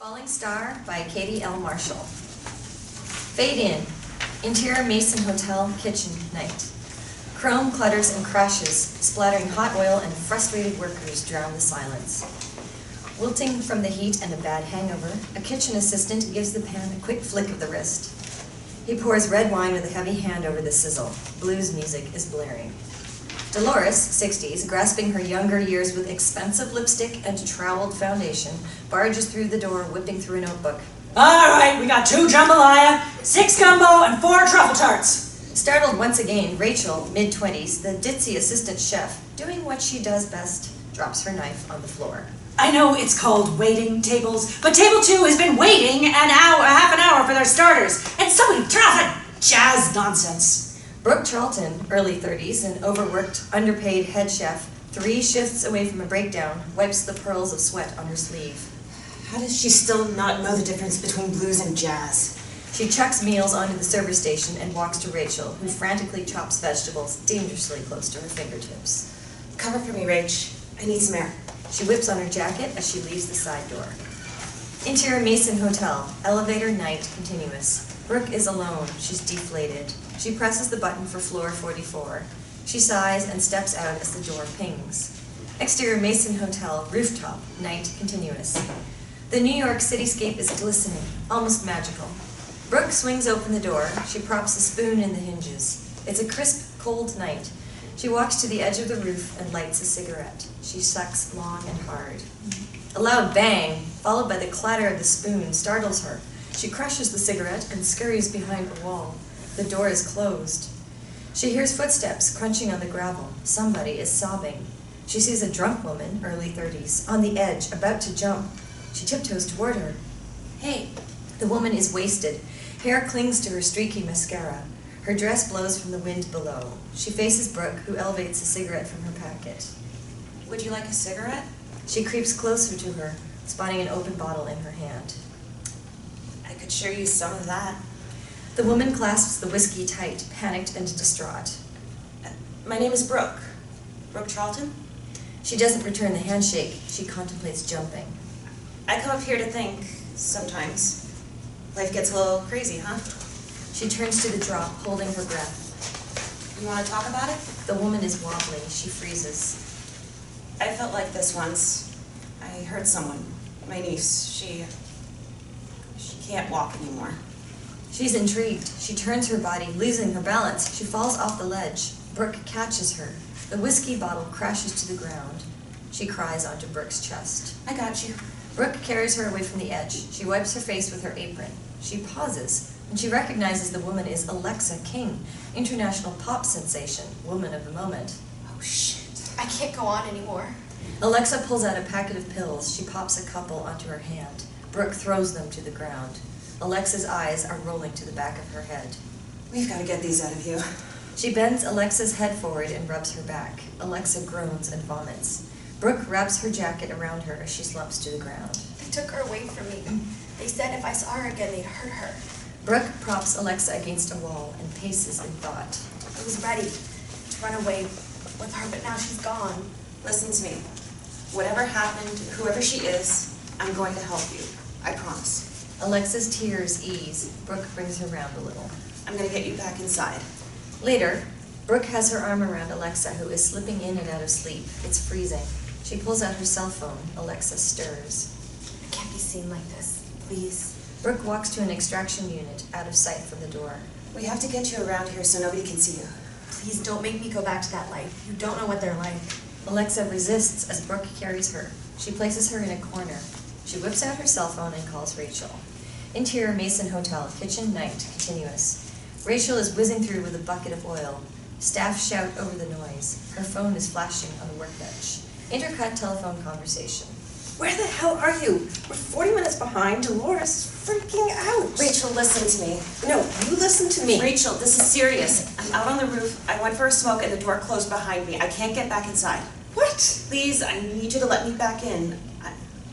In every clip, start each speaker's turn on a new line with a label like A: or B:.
A: Falling Star by Katie L. Marshall. Fade in. Interior Mason Hotel kitchen night. Chrome clutters and crashes, splattering hot oil, and frustrated workers drown the silence. Wilting from the heat and a bad hangover, a kitchen assistant gives the pan a quick flick of the wrist. He pours red wine with a heavy hand over the sizzle. Blues music is blaring. Dolores, 60s, grasping her younger years with expensive lipstick and troweled foundation, barges through the door, whipping through a notebook.
B: All right, we got 2 jambalaya, 6 gumbo, and 4 truffle tarts.
A: Startled once again, Rachel, mid-20s, the ditzy assistant chef, doing what she does best, drops her knife on the floor.
B: I know it's called waiting tables, but table 2 has been waiting half an hour for their starters, and somebody throw out that jazz nonsense.
A: Brooke Charlton, early 30s, an overworked, underpaid head chef, 3 shifts away from a breakdown, wipes the pearls of sweat on her sleeve.
C: How does she still not know the difference between blues and jazz?
A: She chucks meals onto the service station and walks to Rachel, who frantically chops vegetables dangerously close to her fingertips.
C: Cover for me, Rach. I need some air.
A: She whips on her jacket as she leaves the side door. Interior Mason Hotel, elevator night continuous. Brooke is alone. She's deflated. She presses the button for floor 44. She sighs and steps out as the door pings. Exterior Mason Hotel, rooftop, night continuous. The New York cityscape is glistening, almost magical. Brooke swings open the door. She props a spoon in the hinges. It's a crisp, cold night. She walks to the edge of the roof and lights a cigarette. She sucks long and hard. A loud bang, followed by the clatter of the spoon, startles her. She crushes the cigarette and scurries behind a wall. The door is closed. She hears footsteps crunching on the gravel. Somebody is sobbing. She sees a drunk woman, early 30s, on the edge, about to jump. She tiptoes toward her. Hey! The woman is wasted. Hair clings to her streaky mascara. Her dress blows from the wind below. She faces Brooke, who elevates a cigarette from her packet.
C: Would you like a cigarette?
A: She creeps closer to her, spotting an open bottle in her hand.
C: I could sure use some of that.
A: The woman clasps the whiskey tight, panicked and distraught.
C: My name is Brooke. Brooke Charlton?
A: She doesn't return the handshake. She contemplates jumping.
C: I come up here to think, sometimes. Life gets a little crazy, huh?
A: She turns to the drop, holding her breath.
C: You want to talk about it?
A: The woman is wobbly. She freezes.
C: I felt like this once. I hurt someone. My niece. She can't walk anymore.
A: She's intrigued. She turns her body, losing her balance. She falls off the ledge. Brooke catches her. The whiskey bottle crashes to the ground. She cries onto Brooke's chest.
C: I got you.
A: Brooke carries her away from the edge. She wipes her face with her apron. She pauses, and she recognizes the woman is Alexa King, international pop sensation, woman of the moment.
C: Oh, shit.
D: I can't go on anymore.
A: Alexa pulls out a packet of pills. She pops a couple onto her hand. Brooke throws them to the ground. Alexa's eyes are rolling to the back of her head.
C: We've got to get these out of you.
A: She bends Alexa's head forward and rubs her back. Alexa groans and vomits. Brooke wraps her jacket around her as she slumps to the ground.
D: They took her away from me. They said if I saw her again, they'd hurt her.
A: Brooke props Alexa against a wall and paces in thought.
D: I was ready to run away with her, but now she's gone.
C: Listen to me. Whatever happened, whoever she is, I'm going to help you. I promise.
A: Alexa's tears ease. Brooke brings her round a little.
C: I'm going to get you back inside.
A: Later, Brooke has her arm around Alexa, who is slipping in and out of sleep. It's freezing. She pulls out her cell phone. Alexa stirs.
D: I can't be seen like this. Please.
A: Brooke walks to an extraction unit, out of sight from the door.
C: We have to get you around here so nobody can see you.
D: Please don't make me go back to that life. You don't know what they're like.
A: Alexa resists as Brooke carries her. She places her in a corner. She whips out her cell phone and calls Rachel. Interior Mason Hotel, kitchen night, continuous. Rachel is whizzing through with a bucket of oil. Staff shout over the noise. Her phone is flashing on the workbench. Intercut telephone conversation.
E: Where the hell are you? We're 40 minutes behind. Dolores is freaking out.
C: Rachel, listen to me.
E: No, you listen to me.
C: Rachel, this is serious. I'm out on the roof. I went for a smoke and the door closed behind me. I can't get back inside.
E: What?
C: Please, I need you to let me back in.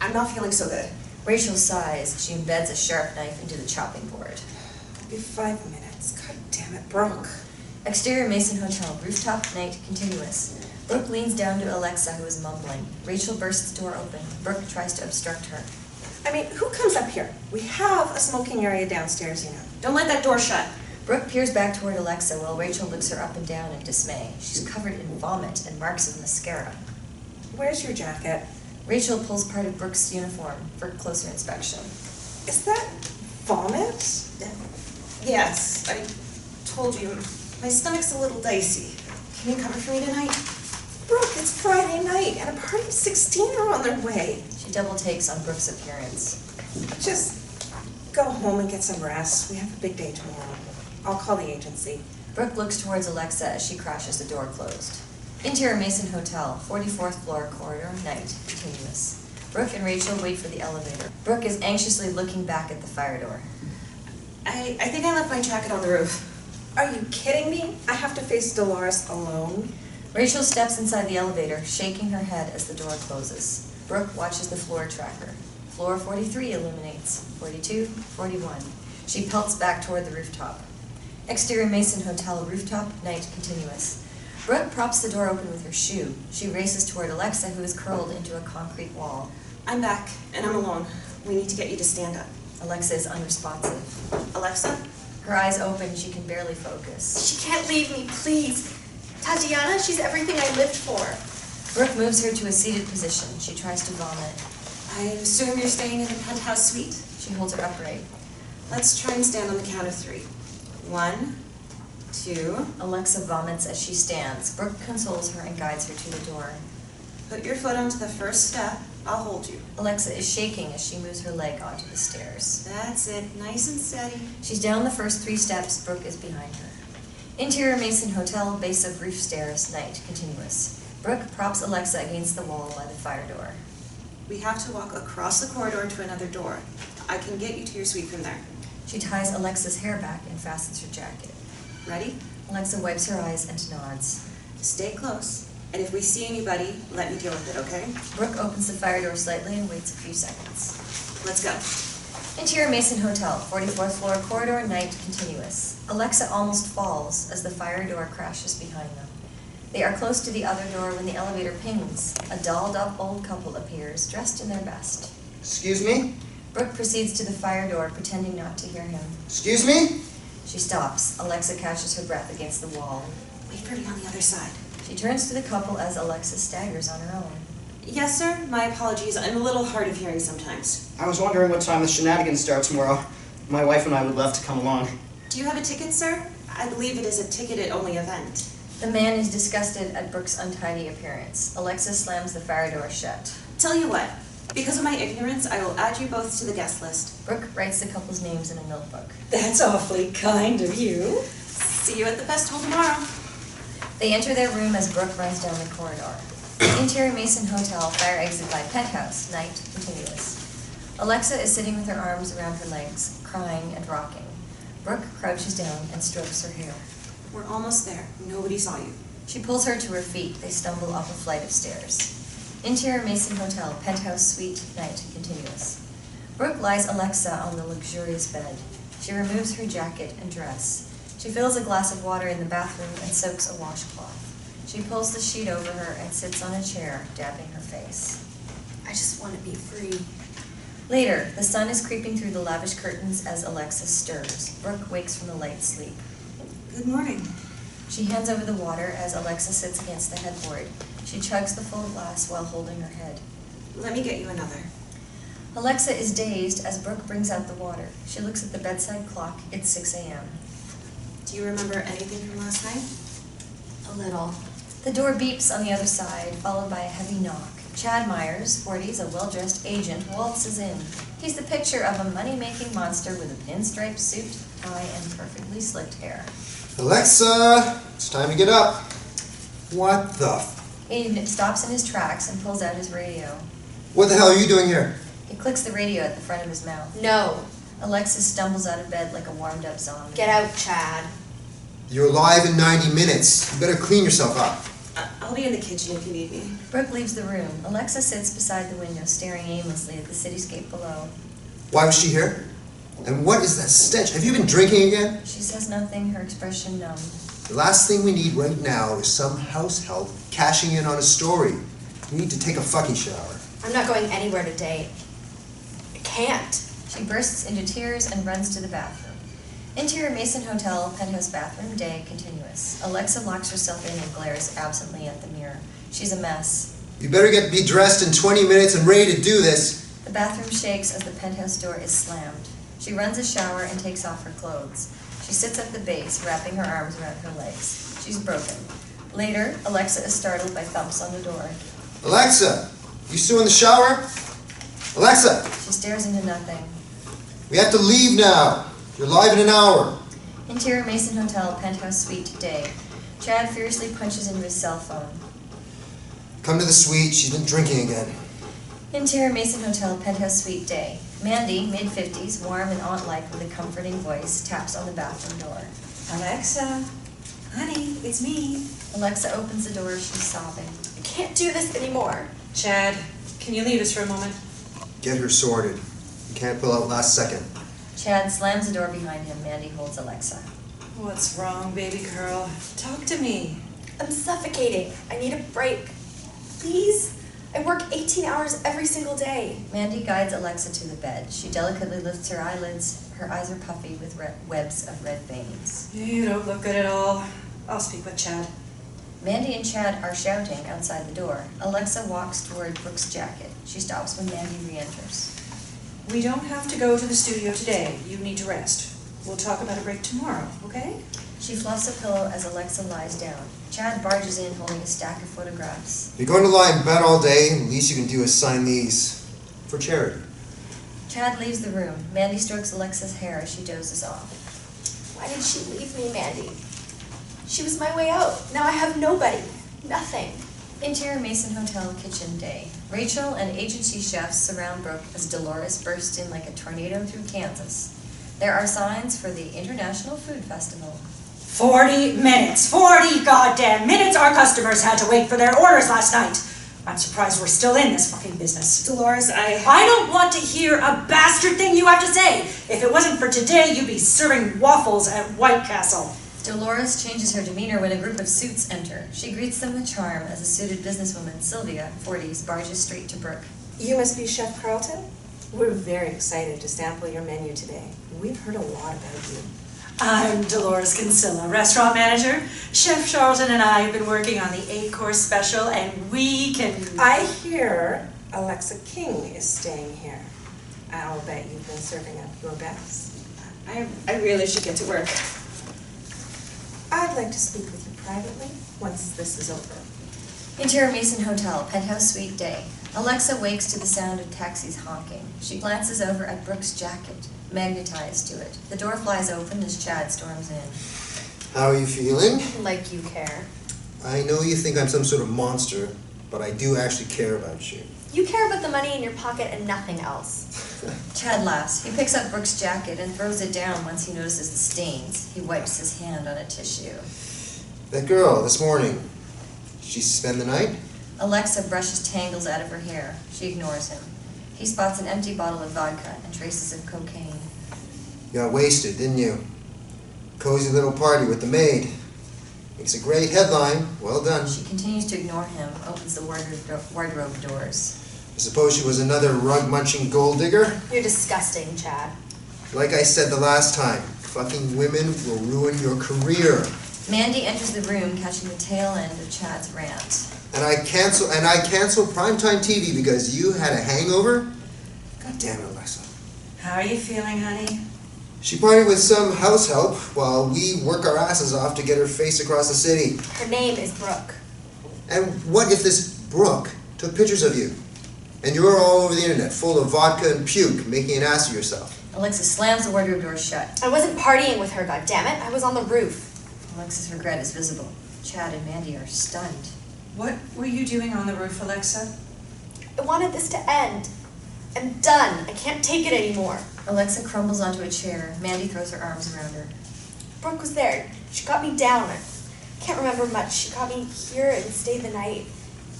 C: I'm not feeling so good.
A: Rachel sighs. She embeds a sharp knife into the chopping board.
E: It'll be 5 minutes. God damn it, Brooke.
A: Exterior Mason Hotel, rooftop night, continuous. Brooke leans down to Alexa, who is mumbling. Rachel bursts the door open. Brooke tries to obstruct her.
E: I mean, who comes up here? We have a smoking area downstairs, you know.
C: Don't let that door shut.
A: Brooke peers back toward Alexa while Rachel looks her up and down in dismay. She's covered in vomit and marks of mascara.
E: Where's your jacket?
A: Rachel pulls part of Brooke's uniform for closer inspection.
E: Is that vomit?
C: Yes, I told you. My stomach's a little dicey. Can you cover for me tonight?
E: Brooke, it's Friday night and a party of 16 are on their way.
A: She double takes on Brooke's appearance.
E: Just go home and get some rest. We have a big day tomorrow. I'll call the agency.
A: Brooke looks towards Alexa as she crashes the door closed. Interior Mason Hotel, 44th floor, corridor, night, continuous. Brooke and Rachel wait for the elevator. Brooke is anxiously looking back at the fire door.
C: I think I left my jacket on the roof.
E: Are you kidding me? I have to face Dolores alone?
A: Rachel steps inside the elevator, shaking her head as the door closes. Brooke watches the floor tracker. Floor 43 illuminates. 42, 41. She pelts back toward the rooftop. Exterior Mason Hotel, rooftop, night, continuous. Brooke props the door open with her shoe. She races toward Alexa, who is curled into a concrete wall.
C: I'm back, and I'm alone. We need to get you to stand up.
A: Alexa is unresponsive.
C: Alexa?
A: Her eyes open, she can barely focus.
D: She can't leave me, please. Tatiana, she's everything I lived for.
A: Brooke moves her to a seated position. She tries to vomit.
C: I assume you're staying in the penthouse suite?
A: She holds her upright.
C: Let's try and stand on the count of 3. 1, 2.
A: Alexa vomits as she stands. Brooke consoles her and guides her to the door.
C: Put your foot onto the first step. I'll hold you.
A: Alexa is shaking as she moves her leg onto the stairs.
C: That's it. Nice and steady.
A: She's down the first 3 steps. Brooke is behind her. Interior Mason Hotel, base of roof stairs, night, continuous. Brooke props Alexa against the wall by the fire door.
C: We have to walk across the corridor to another door. I can get you to your suite from there.
A: She ties Alexa's hair back and fastens her jacket.
C: Ready?
A: Alexa wipes her eyes and nods.
C: Stay close. And if we see anybody, let me deal with it, okay?
A: Brooke opens the fire door slightly and waits a few seconds.
C: Let's go.
A: Interior Mason Hotel, 44th floor, corridor, night, continuous. Alexa almost falls as the fire door crashes behind them. They are close to the other door when the elevator pings. A dolled-up old couple appears, dressed in their best.
F: Excuse me?
A: Brooke proceeds to the fire door, pretending not to hear him.
F: Excuse me?
A: She stops. Alexa catches her breath against the wall.
C: Wait for me on the other side.
A: She turns to the couple as Alexa staggers on her own.
C: Yes, sir. My apologies. I'm a little hard of hearing sometimes.
F: I was wondering what time the shenanigans start tomorrow. My wife and I would love to come along.
C: Do you have a ticket, sir? I believe it is a ticketed-only event.
A: The man is disgusted at Brooke's untidy appearance. Alexa slams the fire door shut.
C: Tell you what. Because of my ignorance, I will add you both to the guest list.
A: Brooke writes the couple's names in a notebook.
B: That's awfully kind of you.
C: See you at the festival tomorrow.
A: They enter their room as Brooke runs down the corridor. Interior Mason Hotel, fire exit by penthouse, night, continuous. Alexa is sitting with her arms around her legs, crying and rocking. Brooke crouches down and strokes her hair.
C: We're almost there. Nobody saw you.
A: She pulls her to her feet. They stumble up a flight of stairs. Interior Mason Hotel, penthouse suite, night, continuous. Brooke lies Alexa on the luxurious bed. She removes her jacket and dress. She fills a glass of water in the bathroom and soaks a washcloth. She pulls the sheet over her and sits on a chair, dabbing her face.
D: I just want to be free.
A: Later, the sun is creeping through the lavish curtains as Alexa stirs. Brooke wakes from a light sleep.
C: Good morning.
A: She hands over the water as Alexa sits against the headboard. She chugs the full glass while holding her head.
C: Let me get you another.
A: Alexa is dazed as Brooke brings out the water. She looks at the bedside clock. It's 6 a.m.
C: Do you remember anything from last night?
A: A little. The door beeps on the other side, followed by a heavy knock. Chad Myers, 40s, a well-dressed agent, waltzes in. He's the picture of a money-making monster with a pinstripe suit, tie, and perfectly slicked hair.
G: Alexa, it's time to get up. What the
A: He stops in his tracks and pulls out his radio.
G: What the hell are you doing here?
A: He clicks the radio at the front of his mouth.
D: No.
A: Alexis stumbles out of bed like a warmed-up zombie.
D: Get out, Chad.
G: You're live in 90 minutes. You better clean yourself up.
C: I'll be in the kitchen if you need me.
A: Brooke leaves the room. Alexa sits beside the window, staring aimlessly at the cityscape below.
G: Why was she here? And what is that stench? Have you been drinking again?
A: She says nothing, her expression numb.
G: The last thing we need right now is some house help cashing in on a story. We need to take a fucking shower.
D: I'm not going anywhere today. I can't.
A: She bursts into tears and runs to the bathroom. Interior Mason Hotel, penthouse bathroom, day, continuous. Alexa locks herself in and glares absently at the mirror. She's a mess.
G: You better be dressed in 20 minutes and ready to do this.
A: The bathroom shakes as the penthouse door is slammed. She runs a shower and takes off her clothes. She sits at the base, wrapping her arms around her legs. She's broken. Later, Alexa is startled by thumps on the door.
G: Alexa, you still in the shower? Alexa!
A: She stares into nothing.
G: We have to leave now. You're live in an hour.
A: Interior Mason Hotel, penthouse suite, day. Chad furiously punches into his cell phone.
G: Come to the suite. She's been drinking again.
A: Interior Mason Hotel, penthouse suite, day. Mandy, mid-50s, warm and aunt-like with a comforting voice, taps on the bathroom door.
B: Alexa, honey, it's me.
A: Alexa opens the door, she's sobbing.
D: I can't do this anymore.
B: Chad, can you leave us for a moment?
G: Get her sorted. You can't pull out last second.
A: Chad slams the door behind him. Mandy holds Alexa.
B: What's wrong, baby girl? Talk to me.
D: I'm suffocating. I need a break. Please? I work 18 hours every single day.
A: Mandy guides Alexa to the bed. She delicately lifts her eyelids. Her eyes are puffy with webs of red veins.
B: You don't look good at all. I'll speak with Chad.
A: Mandy and Chad are shouting outside the door. Alexa walks toward Brooke's jacket. She stops when Mandy re-enters.
B: We don't have to go to the studio today. You need to rest. We'll talk about a break tomorrow, okay?
A: She fluffs a pillow as Alexa lies down. Chad barges in holding a stack of photographs.
G: If you're going to lie in bed all day, the least you can do is sign these for charity.
A: Chad leaves the room. Mandy strokes Alexa's hair as she dozes off.
D: Why did she leave me, Mandy? She was my way out. Now I have nobody. Nothing.
A: Interior Mason Hotel kitchen, day. Rachel and agency chefs surround Brooke as Dolores bursts in like a tornado through Kansas. There are signs for the International Food Festival.
B: 40 minutes. 40 goddamn minutes our customers had to wait for their orders last night. I'm surprised we're still in this fucking business.
E: Dolores, I
B: don't want to hear a bastard thing you have to say. If it wasn't for today, you'd be serving waffles at White Castle.
A: Dolores changes her demeanor when a group of suits enter. She greets them with charm as a suited businesswoman, Sylvia, 40s, barges straight to Brooke.
E: You must be Chef Carlton? We're very excited to sample your menu today. We've heard a lot about you.
B: I'm Dolores Kinsella, restaurant manager. Chef Charlton and I have been working on the 8-course special, and we can...
E: I hear Alexa King is staying here. I'll bet you've been serving up your best.
D: I really should get to work.
E: I'd like to speak with you privately once this is over.
A: Interior Mason Hotel, penthouse suite, day. Alexa wakes to the sound of taxis honking. She glances over at Brooke's jacket, magnetized to it. The door flies open as Chad storms in.
G: How are you feeling?
D: Like you care.
G: I know you think I'm some sort of monster, but I do actually care about you.
D: You care about the money in your pocket and nothing else.
A: Chad laughs. He picks up Brooke's jacket and throws it down once he notices the stains. He wipes his hand on a tissue.
G: That girl, this morning, did she spend the night?
A: Alexa brushes tangles out of her hair. She ignores him. He spots an empty bottle of vodka and traces of cocaine.
G: You got wasted, didn't you? Cozy little party with the maid. Makes a great headline. Well done.
A: She continues to ignore him, opens the wardrobe doors.
G: I suppose she was another rug-munching gold digger?
D: You're disgusting, Chad.
G: Like I said the last time, fucking women will ruin your career.
A: Mandy enters the room, catching the tail end of Chad's rant.
G: And I cancel primetime TV because you had a hangover? God damn it, Alexa.
B: How are you feeling, honey?
G: She partied with some house help while we work our asses off to get her face across the city.
D: Her name is Brooke.
G: And what if this Brooke took pictures of you? And you're all over the internet, full of vodka and puke, making an ass of yourself.
A: Alexa slams the wardrobe door shut.
D: I wasn't partying with her, goddammit. I was on the roof.
A: Alexa's regret is visible. Chad and Mandy are stunned.
B: What were you doing on the roof, Alexa?
D: I wanted this to end. I'm done. I can't take it anymore.
A: Alexa crumbles onto a chair. Mandy throws her arms around her.
D: Brooke was there. She got me down. I can't remember much. She got me here and stayed the night.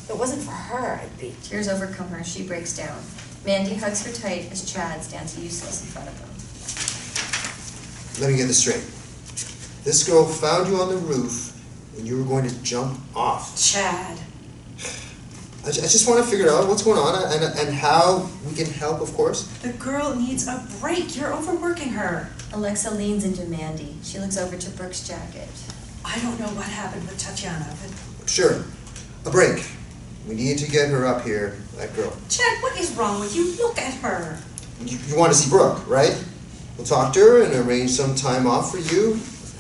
D: If it wasn't for her, I'd be...
A: Tears overcome her. She breaks down. Mandy hugs her tight as Chad stands useless in front of them.
G: Let me get this straight. This girl found you on the roof and you were going to jump off.
B: Chad.
G: I just want to figure out what's going on and how we can help, of course.
B: The girl needs a break. You're overworking her.
A: Alexa leans into Mandy. She looks over to Brooke's jacket.
B: I don't know what happened with Tatiana, but...
G: Sure. A break. We need to get her up here, that girl.
B: Chad, what is wrong with you? Look at her.
G: You want to see Brooke, right? We'll talk to her and arrange some time off for you.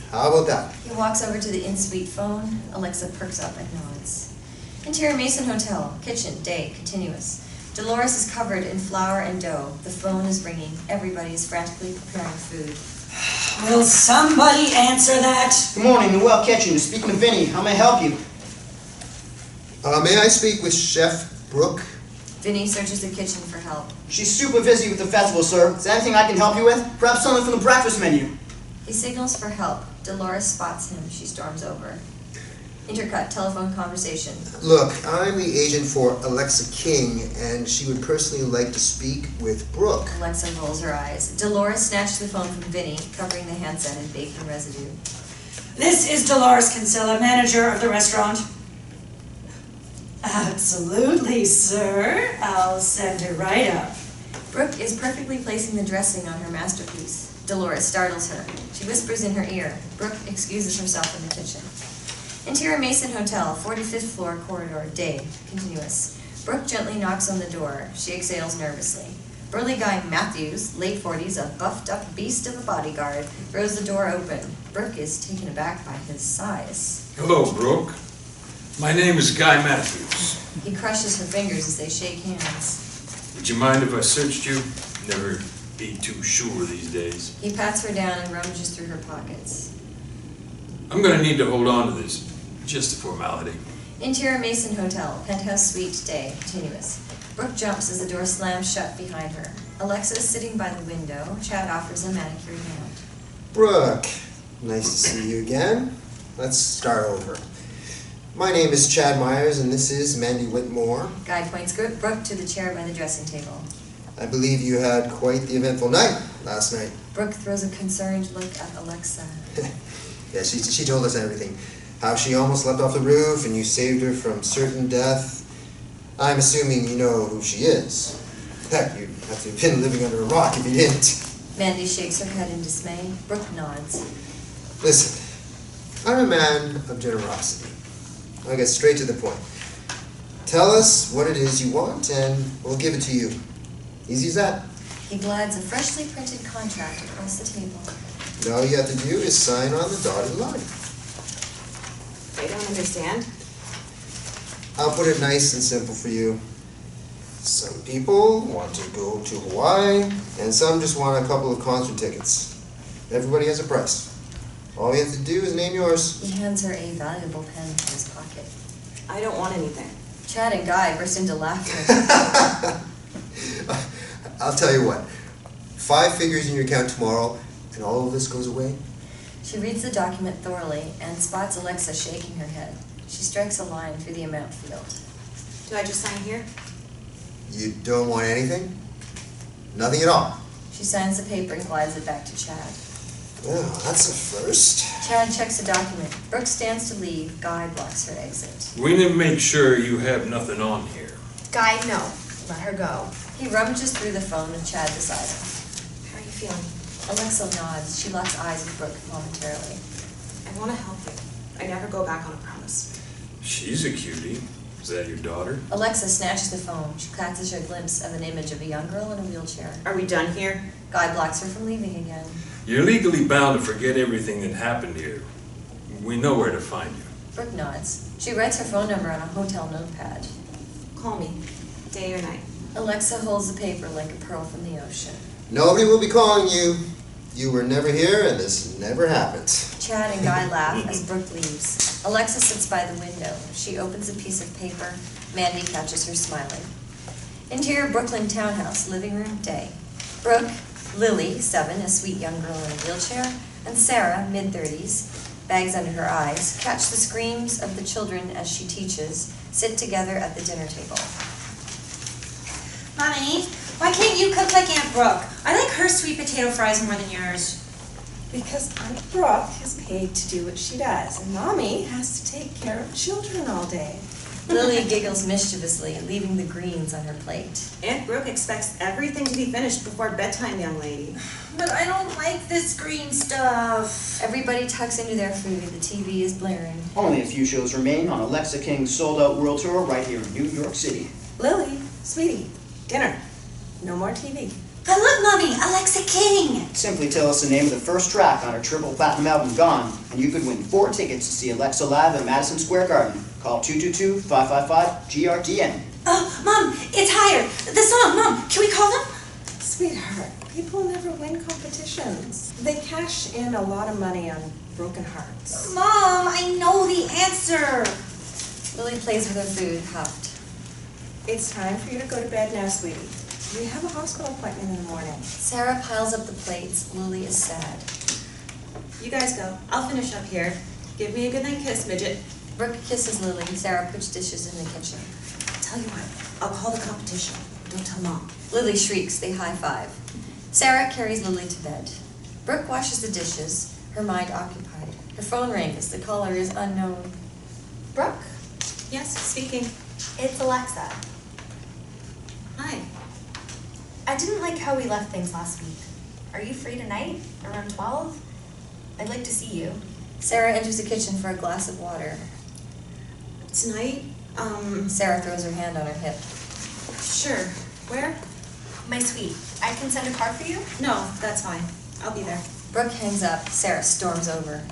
G: How about that?
A: He walks over to the in-suite phone. Alexa perks up and nods. Interior Mason Hotel. Kitchen. Day. Continuous. Dolores is covered in flour and dough. The phone is ringing. Everybody is frantically preparing food.
B: Will somebody answer that?
F: Good morning, Noel Kitchen. Speaking of Vinny, how may I help you?
G: May I speak with Chef Brooke?
A: Vinny searches the kitchen for help.
F: She's super busy with the festival, sir. Is there anything I can help you with? Perhaps something from the breakfast menu.
A: He signals for help. Dolores spots him. She storms over. Intercut. Telephone conversation.
G: Look, I'm the agent for Alexa King, and she would personally like to speak with Brooke.
A: Alexa rolls her eyes. Dolores snatches the phone from Vinny, covering the handset in bacon residue.
B: This is Dolores Kinsella, manager of the restaurant. Absolutely, sir. I'll send her right up.
A: Brooke is perfectly placing the dressing on her masterpiece. Dolores startles her. She whispers in her ear. Brooke excuses herself in the kitchen. Interior Mason Hotel, 45th floor corridor, day, continuous. Brooke gently knocks on the door. She exhales nervously. Burly guy Matthews, late 40s, a buffed-up beast of a bodyguard, throws the door open. Brooke is taken aback by his size.
H: Hello, Brooke. My name is Guy Matthews.
A: He crushes her fingers as they shake hands.
H: Would you mind if I searched you? Never be too sure these days.
A: He pats her down and rummages through her pockets.
H: I'm gonna need to hold on to this. Just a formality.
A: Interior Mason Hotel, penthouse suite, day, continuous. Brooke jumps as the door slams shut behind her. Alexa is sitting by the window. Chad offers a manicured hand.
G: Brooke, nice to see you again. Let's start over. My name is Chad Myers, and this is Mandy Whitmore.
A: Guy points Brooke to the chair by the dressing table.
G: I believe you had quite the eventful night last night.
A: Brooke throws a concerned look at Alexa.
G: Yeah, she told us everything. How she almost leapt off the roof and you saved her from certain death. I'm assuming you know who she is. Heck, you'd have to have been living under a rock if you didn't.
A: Mandy shakes her head in dismay. Brooke nods.
G: Listen, I'm a man of generosity. I'll get straight to the point. Tell us what it is you want and we'll give it to you. Easy as that.
A: He glides a freshly printed contract across the table.
G: And all you have to do is sign on the dotted line.
C: I don't understand.
G: I'll put it nice and simple for you. Some people want to go to Hawaii, and some just want a couple of concert tickets. Everybody has a price. All you have to do is name yours.
A: He hands her a valuable pen from his pocket.
C: I don't want anything.
A: Chad and Guy burst into laughter.
G: I'll tell you what. 5 figures in your account tomorrow, and all of this goes away.
A: She reads the document thoroughly and spots Alexa shaking her head. She strikes a line through the amount field.
C: Do I just sign here?
G: You don't want anything? Nothing at all?
A: She signs the paper and glides it back to Chad.
G: Well, that's a first.
A: Chad checks the document. Brooke stands to leave. Guy blocks her exit.
H: We need to make sure you have nothing on here.
D: Guy, no. Let her go.
A: He rummages through the phone with Chad beside him.
C: How are you feeling?
A: Alexa nods. She locks eyes with Brooke momentarily.
C: I want to help you. I never go back on a promise.
H: She's a cutie. Is that your daughter?
A: Alexa snatches the phone. She catches a glimpse of an image of a young girl in a wheelchair.
C: Are we done here?
A: Guy blocks her from leaving again.
H: You're legally bound to forget everything that happened here. We know where to find you.
A: Brooke nods. She writes her phone number on a hotel notepad.
C: Call me, day or night.
A: Alexa holds the paper like a pearl from the ocean.
G: Nobody will be calling you. You were never here, and this never happened.
A: Chad and Guy laugh as Brooke leaves. Alexa sits by the window. She opens a piece of paper. Mandy catches her smiling. Interior Brooklyn townhouse, living room, day. Brooke, Lily, 7, a sweet young girl in a wheelchair, and Sarah, mid-30s, bags under her eyes, catch the screams of the children as she teaches, sit together at the dinner table.
B: Mommy, why can't you cook like Aunt Brooke? I like her sweet potato fries more than yours.
E: Because Aunt Brooke is paid to do what she does, and Mommy has to take care of children all day.
A: Lily giggles mischievously, leaving the greens on her plate.
C: Aunt Brooke expects everything to be finished before bedtime, young lady.
B: But I don't like this green stuff.
A: Everybody tucks into their food. The TV is blaring.
F: Only a few shows remain on Alexa King's sold-out world tour right here in New York City.
E: Lily, sweetie, dinner. No more TV.
B: But look, Mommy, Alexa King.
F: Simply tell us the name of the first track on her triple platinum album, Gone, and you could win 4 tickets to see Alexa live at Madison Square Garden. Call 222-555-GRTN.
B: Oh, Mom, it's higher. The song, Mom, can we call them?
E: Sweetheart, people never win competitions. They cash in a lot of money on broken hearts.
B: Mom, I know the answer.
A: Lily plays with her food, huffed.
E: It's time for you to go to bed now, sweetie. We have a hospital appointment in the morning.
A: Sarah piles up the plates. Lily is sad.
C: You guys go. I'll finish up here. Give me a goodnight kiss, midget.
A: Brooke kisses Lily. Sarah puts dishes in the kitchen.
C: Tell you what, I'll call the competition. Don't tell Mom.
A: Lily shrieks. They high-five. Sarah carries Lily to bed. Brooke washes the dishes, her mind occupied. Her phone rings. The caller is unknown.
D: Brooke,
C: Yes, speaking.
D: it's Alexa.
C: Hi.
D: I didn't like how we left things last week. Are you free tonight, around 12? I'd like to see you.
A: Sarah enters the kitchen for a glass of water.
C: Tonight,
A: Sarah throws her hand on her hip.
C: sure. Where?
D: My suite. I can send a car for you?
C: No, that's fine. I'll be there.
A: Brooke hangs up. Sarah storms over.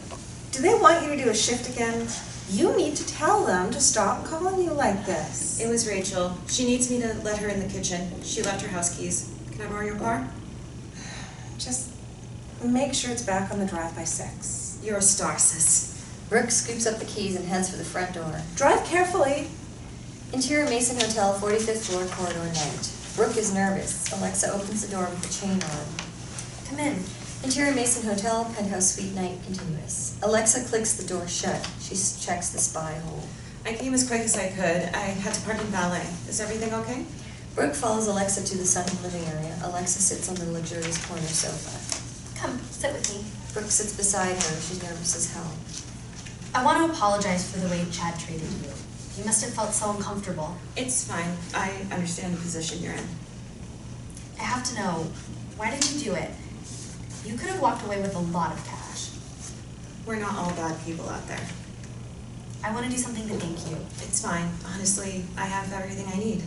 E: Do they want you to do a shift again? You need to tell them to stop calling you like this.
C: It was Rachel. She needs me to let her in the kitchen. She left her house keys. Can I borrow your car?
E: Just make sure it's back on the drive by 6.
C: You're a star, sis.
A: Brooke scoops up the keys and heads for the front door.
E: Drive carefully.
A: Interior Mason Hotel, 45th floor, corridor night. Brooke is nervous. Alexa opens the door with the chain on.
D: Come in.
A: Interior Mason Hotel, penthouse suite night continuous. Alexa clicks the door shut. She checks the spy hole.
C: I came as quick as I could. I had to park in valet. Is everything okay?
A: Brooke follows Alexa to the sunny living area. Alexa sits on the luxurious corner sofa.
D: Come, sit with me.
A: Brooke sits beside her. She's nervous as hell.
D: I want to apologize for the way Chad treated you. You must have felt so uncomfortable.
C: It's fine. I understand the position you're in.
D: I have to know, why did you do it? You could have walked away with a lot of cash.
C: We're not all bad people out there.
D: I want to do something to thank you.
C: It's fine. Honestly, I have everything I need.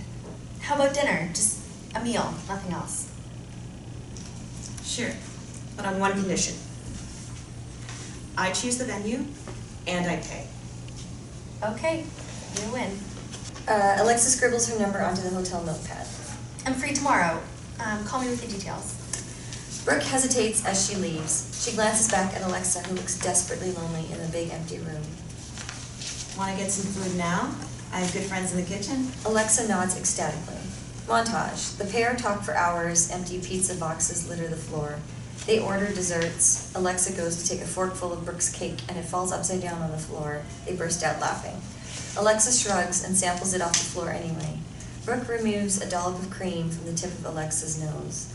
D: How about dinner? Just a meal, nothing else.
C: Sure, but on one condition. I choose the venue, and I pay.
D: Okay, you win.
A: Alexa scribbles her number onto the hotel notepad.
D: I'm free tomorrow. Call me with the details.
A: Brooke hesitates as she leaves. She glances back at Alexa, who looks desperately lonely in the big empty room.
C: Want to get some food now? I have good friends in the kitchen.
A: Alexa nods ecstatically. Montage. The pair talk for hours. Empty pizza boxes litter the floor. They order desserts. Alexa goes to take a forkful of Brooke's cake, and it falls upside down on the floor. They burst out laughing. Alexa shrugs and samples it off the floor anyway. Brooke removes a dollop of cream from the tip of Alexa's nose.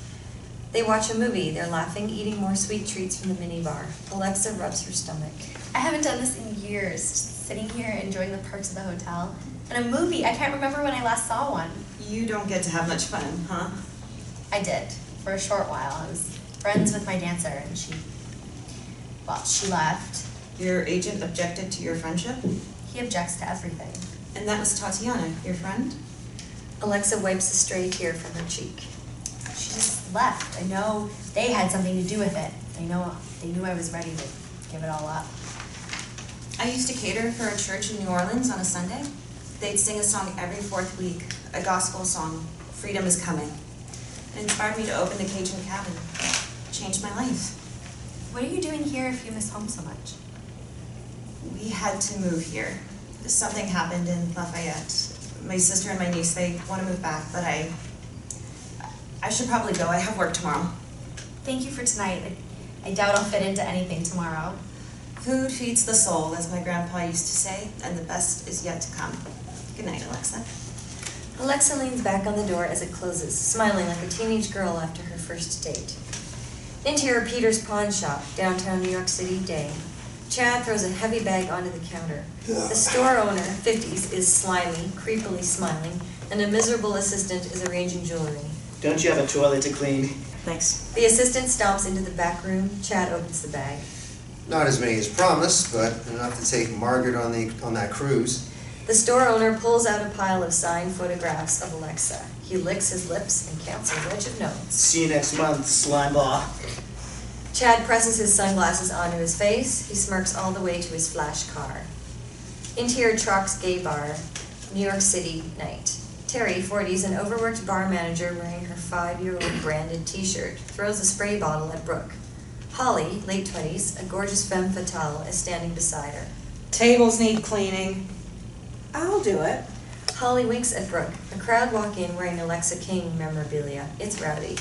A: They watch a movie. They're laughing, eating more sweet treats from the minibar. Alexa rubs her stomach.
D: I haven't done this in years, just sitting here enjoying the perks of the hotel. And a movie, I can't remember when I last saw one.
C: You don't get to have much fun, huh?
D: I did, for a short while. I was friends with my dancer and she left.
C: Your agent objected to your friendship?
D: He objects to everything.
C: And that was Tatiana, your friend?
A: Alexa wipes a stray tear from her cheek.
D: She just left. I know they had something to do with it. They knew I was ready to give it all up.
C: I used to cater for a church in New Orleans on a Sunday. They'd sing a song every 4th week, a gospel song, Freedom is Coming. It inspired me to open the Cajeen cabin. It changed my life.
D: What are you doing here if you miss home so much?
C: We had to move here. Something happened in Lafayette. My sister and my niece, they want to move back, but I should probably go. I have work tomorrow.
D: Thank you for tonight. I doubt I'll fit into anything tomorrow.
C: Food feeds the soul, as my grandpa used to say, and the best is yet to come. Good night, Alexa.
A: Alexa leans back on the door as it closes, smiling like a teenage girl after her first date. Interior Peter's Pawn Shop, downtown New York City, day. Chad throws a heavy bag onto the counter. The store owner, 50s, is slimy, creepily smiling, and a miserable assistant is arranging jewelry.
F: Don't you have a toilet to clean?
B: Thanks.
A: The assistant stomps into the back room. Chad opens the bag.
G: Not as many as promised, but enough to take Margaret on that cruise.
A: The store owner pulls out a pile of signed photographs of Alexa. He licks his lips and counts a wedge of notes.
F: See you next month, slimeball.
A: Chad presses his sunglasses onto his face. He smirks all the way to his flash car. Interior Truck's gay bar, New York City night. Terri, 40s, an overworked bar manager wearing her 5-year-old branded t-shirt, throws a spray bottle at Brooke. Holly, late 20s, a gorgeous femme fatale, is standing beside her.
B: Tables need cleaning.
E: I'll do it.
A: Holly winks at Brooke. A crowd walk in wearing Alexa King memorabilia. It's rowdy.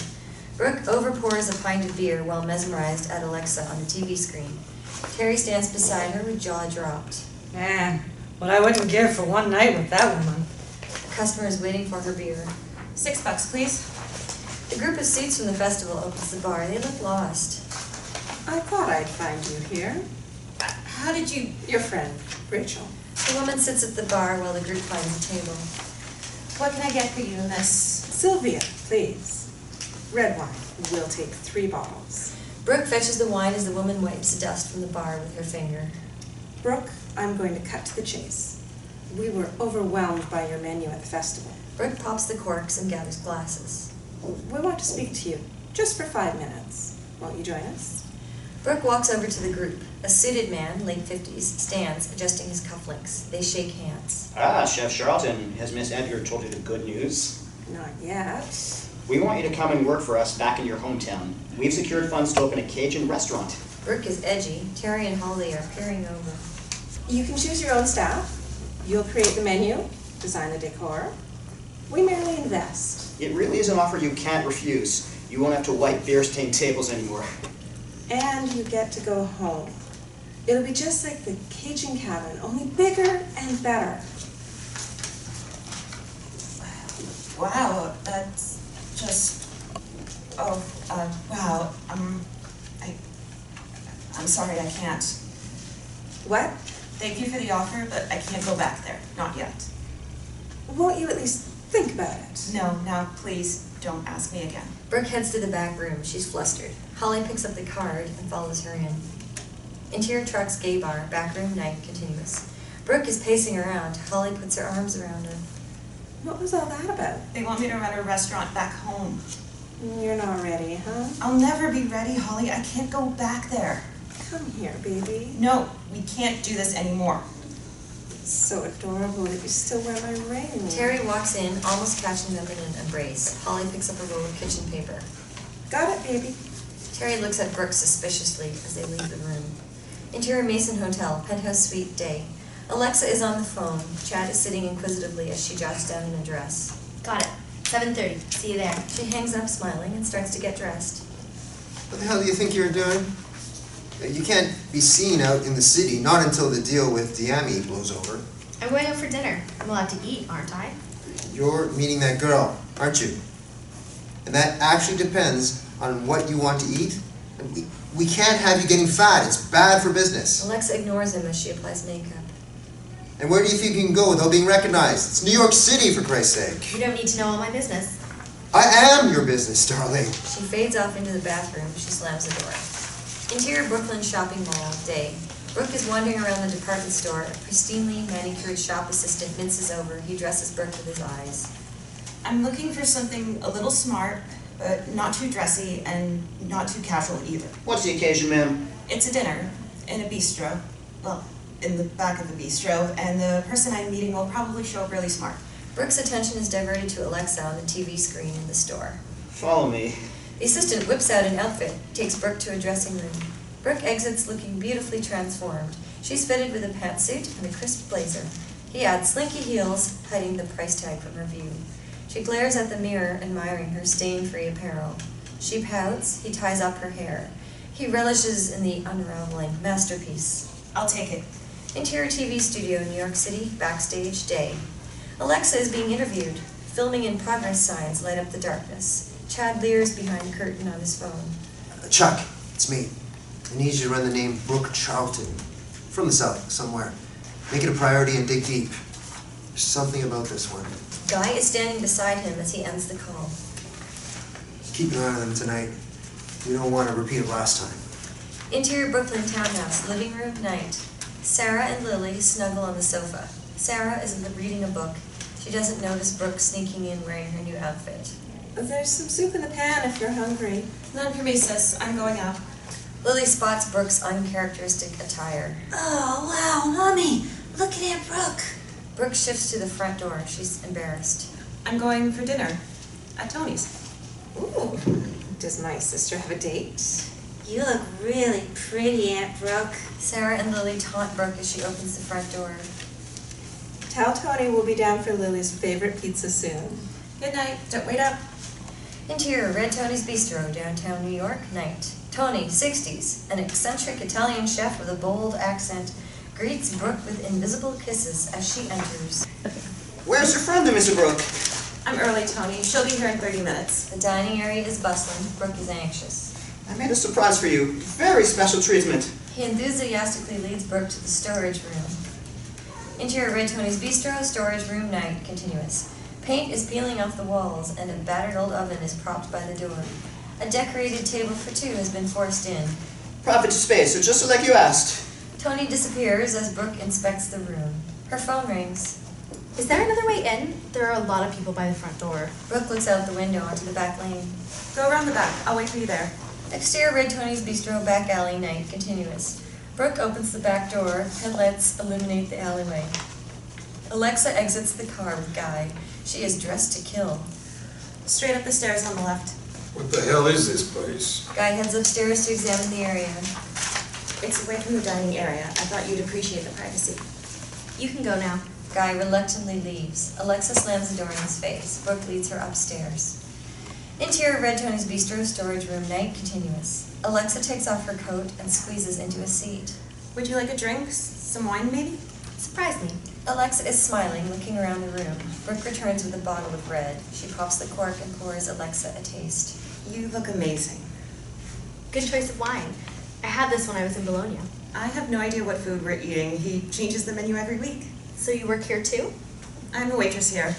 A: Brooke overpours a pint of beer while mesmerized at Alexa on the TV screen. Terri stands beside her with jaw dropped.
B: Man, what I wouldn't give for one night with that woman.
A: A customer is waiting for her beer.
C: $6, please.
A: The group of suits from the festival opens the bar. They look lost.
E: I thought I'd find you here.
C: How did you...
E: Your friend, Rachel.
A: The woman sits at the bar while the group finds a table.
C: What can I get for you, miss?
E: Sylvia, please. Red wine. We'll take 3 bottles.
A: Brooke fetches the wine as the woman wipes dust from the bar with her finger.
E: Brooke, I'm going to cut to the chase. We were overwhelmed by your menu at the festival.
A: Brooke pops the corks and gathers glasses.
E: We want to speak to you, just for 5 minutes. Won't you join us?
A: Brooke walks over to the group. A suited man, late 50s, stands, adjusting his cufflinks. They shake hands.
F: Ah, Chef Charlton, has Miss Edgar told you the good news?
E: Not yet.
F: We want you to come and work for us back in your hometown. We've secured funds to open a Cajun restaurant.
A: Brooke is edgy. Terri and Holly are peering over.
E: You can choose your own staff. You'll create the menu, design the decor. We merely invest.
F: It really is an offer you can't refuse. You won't have to wipe beer-stained tables anymore.
E: And you get to go home. It'll be just like the Cajun cabin, only bigger and better.
C: Wow, that's just... Oh, wow, I'm sorry, I can't.
E: What?
C: Thank you for the offer, but I can't go back there, not yet.
E: Won't you at least think about it?
C: No, now please don't ask me again.
A: Brooke heads to the back room. She's flustered. Holly picks up the card and follows her in. Interior Truck's gay bar, back room night continuous. Brooke is pacing around. Holly puts her arms around her.
E: What was all that about?
C: They want me to run a restaurant back home.
E: You're not ready, huh?
C: I'll never be ready, Holly. I can't go back there.
E: Come here, baby.
C: No, we can't do this anymore.
E: It's so adorable that you still wear my ring.
A: Terri walks in, almost catching them in an embrace. Holly picks up a roll of kitchen paper.
E: Got it, baby.
A: Terri looks at Brooke suspiciously as they leave the room. Interior Mason Hotel, penthouse suite day. Alexa is on the phone. Chad is sitting inquisitively as she jots down an address.
D: Got it. 7:30. See you there.
A: She hangs up smiling and starts to get dressed.
G: What the hell do you think you're doing? You can't be seen out in the city, not until the deal with Diami blows over.
D: I'm going out for dinner. I'm allowed to eat, aren't I?
G: You're meeting that girl, aren't you? And that actually depends on what you want to eat. We can't have you getting fat. It's bad for business.
A: Alexa ignores him as she applies makeup.
G: And where do you think you can go without being recognized? It's New York City, for Christ's sake.
D: You don't need to know all my business.
G: I am your business, darling.
A: She fades off into the bathroom. She slams the door. Interior Brooklyn shopping mall, day. Brooke is wandering around the department store. A pristinely manicured shop assistant minces over. He dresses Brooke with his eyes.
C: I'm looking for something a little smart, but not too dressy and not too casual either.
F: What's the occasion, ma'am?
C: It's a dinner in a bistro. Well, in the back of the bistro, and the person I'm meeting will probably show up really smart.
A: Brooke's attention is diverted to Alexa on the TV screen in the store.
F: Follow me.
A: The assistant whips out an outfit, takes Brooke to a dressing room. Brooke exits looking beautifully transformed. She's fitted with a pantsuit and a crisp blazer. He adds slinky heels, hiding the price tag from her view. She glares at the mirror, admiring her stain-free apparel. She pouts. He ties up her hair. He relishes in the unraveling masterpiece.
C: I'll take it.
A: Interior TV studio, New York City, backstage, day. Alexa is being interviewed. Filming in progress signs light up the darkness. Chad leers behind a curtain on his phone.
G: Chuck, it's me. I need you to run the name Brooke Charlton. from the South, somewhere. Make it a priority and dig deep. There's something about this one.
A: Guy is standing beside him as he ends the call.
G: Keep an eye on them tonight. We don't want a repeat of last time.
A: Interior Brooklyn townhouse, living room, night. Sarah and Lily snuggle on the sofa. Sarah is reading a book. She doesn't notice Brooke sneaking in wearing her new outfit.
E: There's some soup in the pan if you're hungry.
C: None for me, sis. I'm going out.
A: Lily spots Brooke's uncharacteristic attire.
B: Oh, wow, Mommy! Look at Aunt Brooke!
A: Brooke shifts to the front door. She's embarrassed.
C: I'm going for dinner at Tony's.
E: Ooh, does my sister have a date?
B: You look really pretty, Aunt Brooke.
A: Sarah and Lily taunt Brooke as she opens the front door.
E: Tell Tony we'll be down for Lily's favorite pizza soon.
C: Good night. Don't wait up.
A: Interior Red Tony's Bistro, downtown New York, night. Tony, 60s, an eccentric Italian chef with a bold accent, greets Brooke with invisible kisses as she enters.
F: Where's your friend, Mr. Brooke?
C: I'm early, Tony. She'll be here in 30 minutes.
A: The dining area is bustling. Brooke is anxious.
F: I made a surprise for you. Very special treatment.
A: He enthusiastically leads Brooke to the storage room. Interior Red Tony's Bistro, storage room, night, continuous. Paint is peeling off the walls, and a battered old oven is propped by the door. A decorated table for two has been forced in.
F: Private space, so just like you asked.
A: Tony disappears as Brooke inspects the room. Her phone rings.
D: Is there another way in? There are a lot of people by the front door.
A: Brooke looks out the window onto the back lane.
C: Go around the back. I'll wait for you there.
A: Exterior Red Tony's Bistro, back alley, night, continuous. Brooke opens the back door. Headlights illuminate the alleyway. Alexa exits the car with Guy. She is dressed to kill.
C: Straight up the stairs on the left.
H: What the hell is this place?
A: Guy heads upstairs to examine the area.
C: It's away from the dining area. I thought you'd appreciate the privacy.
D: You can go now.
A: Guy reluctantly leaves. Alexa slams the door in his face. Brooke leads her upstairs. Interior Red Tony's Bistro, storage room, night, continuous. Alexa takes off her coat and squeezes into a seat.
C: Would you like a drink? Some wine, maybe?
D: Surprise me.
A: Alexa is smiling, looking around the room. Brooke returns with a bottle of red. She pops the cork and pours Alexa a taste.
C: You look amazing.
D: Good choice of wine. I had this when I was in Bologna.
C: I have no idea what food we're eating. He changes the menu every week.
D: So you work here too?
C: I'm a waitress here.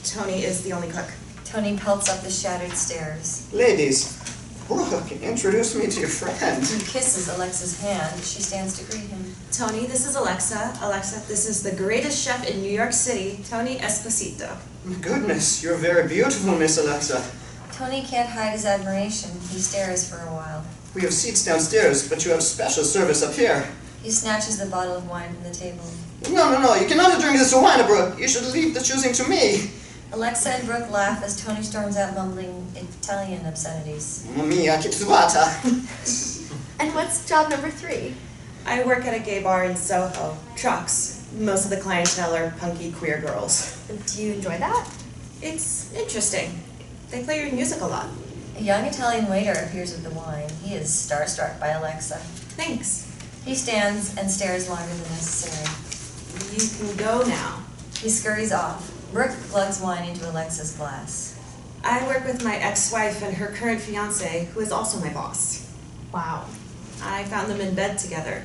C: Tony is the only cook.
A: Tony pelts up the shattered stairs.
F: Ladies, Brooke, introduce me to your friend.
A: He kisses Alexa's hand. She stands to greet him.
C: Tony, this is Alexa. Alexa, this is the greatest chef in New York City, Tony Esposito.
F: My goodness, you're very beautiful, Miss Alexa.
A: Tony can't hide his admiration. He stares for a while.
F: We have seats downstairs, but you have special service up here.
A: He snatches the bottle of wine from the table.
F: No, you cannot drink this wine, Brooke. You should leave the choosing to me.
A: Alexa and Brooke laugh as Tony storms out mumbling Italian obscenities.
F: Mia che trovata.
D: And what's job number 3?
C: I work at a gay bar in Soho. Trucks. Most of the clientele are punky queer girls.
D: Do you enjoy that?
C: It's interesting. They play your music a lot.
A: A young Italian waiter appears with the wine. He is starstruck by Alexa.
C: Thanks.
A: He stands and stares longer than necessary.
C: You can go now.
A: He scurries off. Brooke glugs wine into Alexa's glass.
C: I work with my ex-wife and her current fiancé, who is also my boss.
D: Wow.
C: I found them in bed together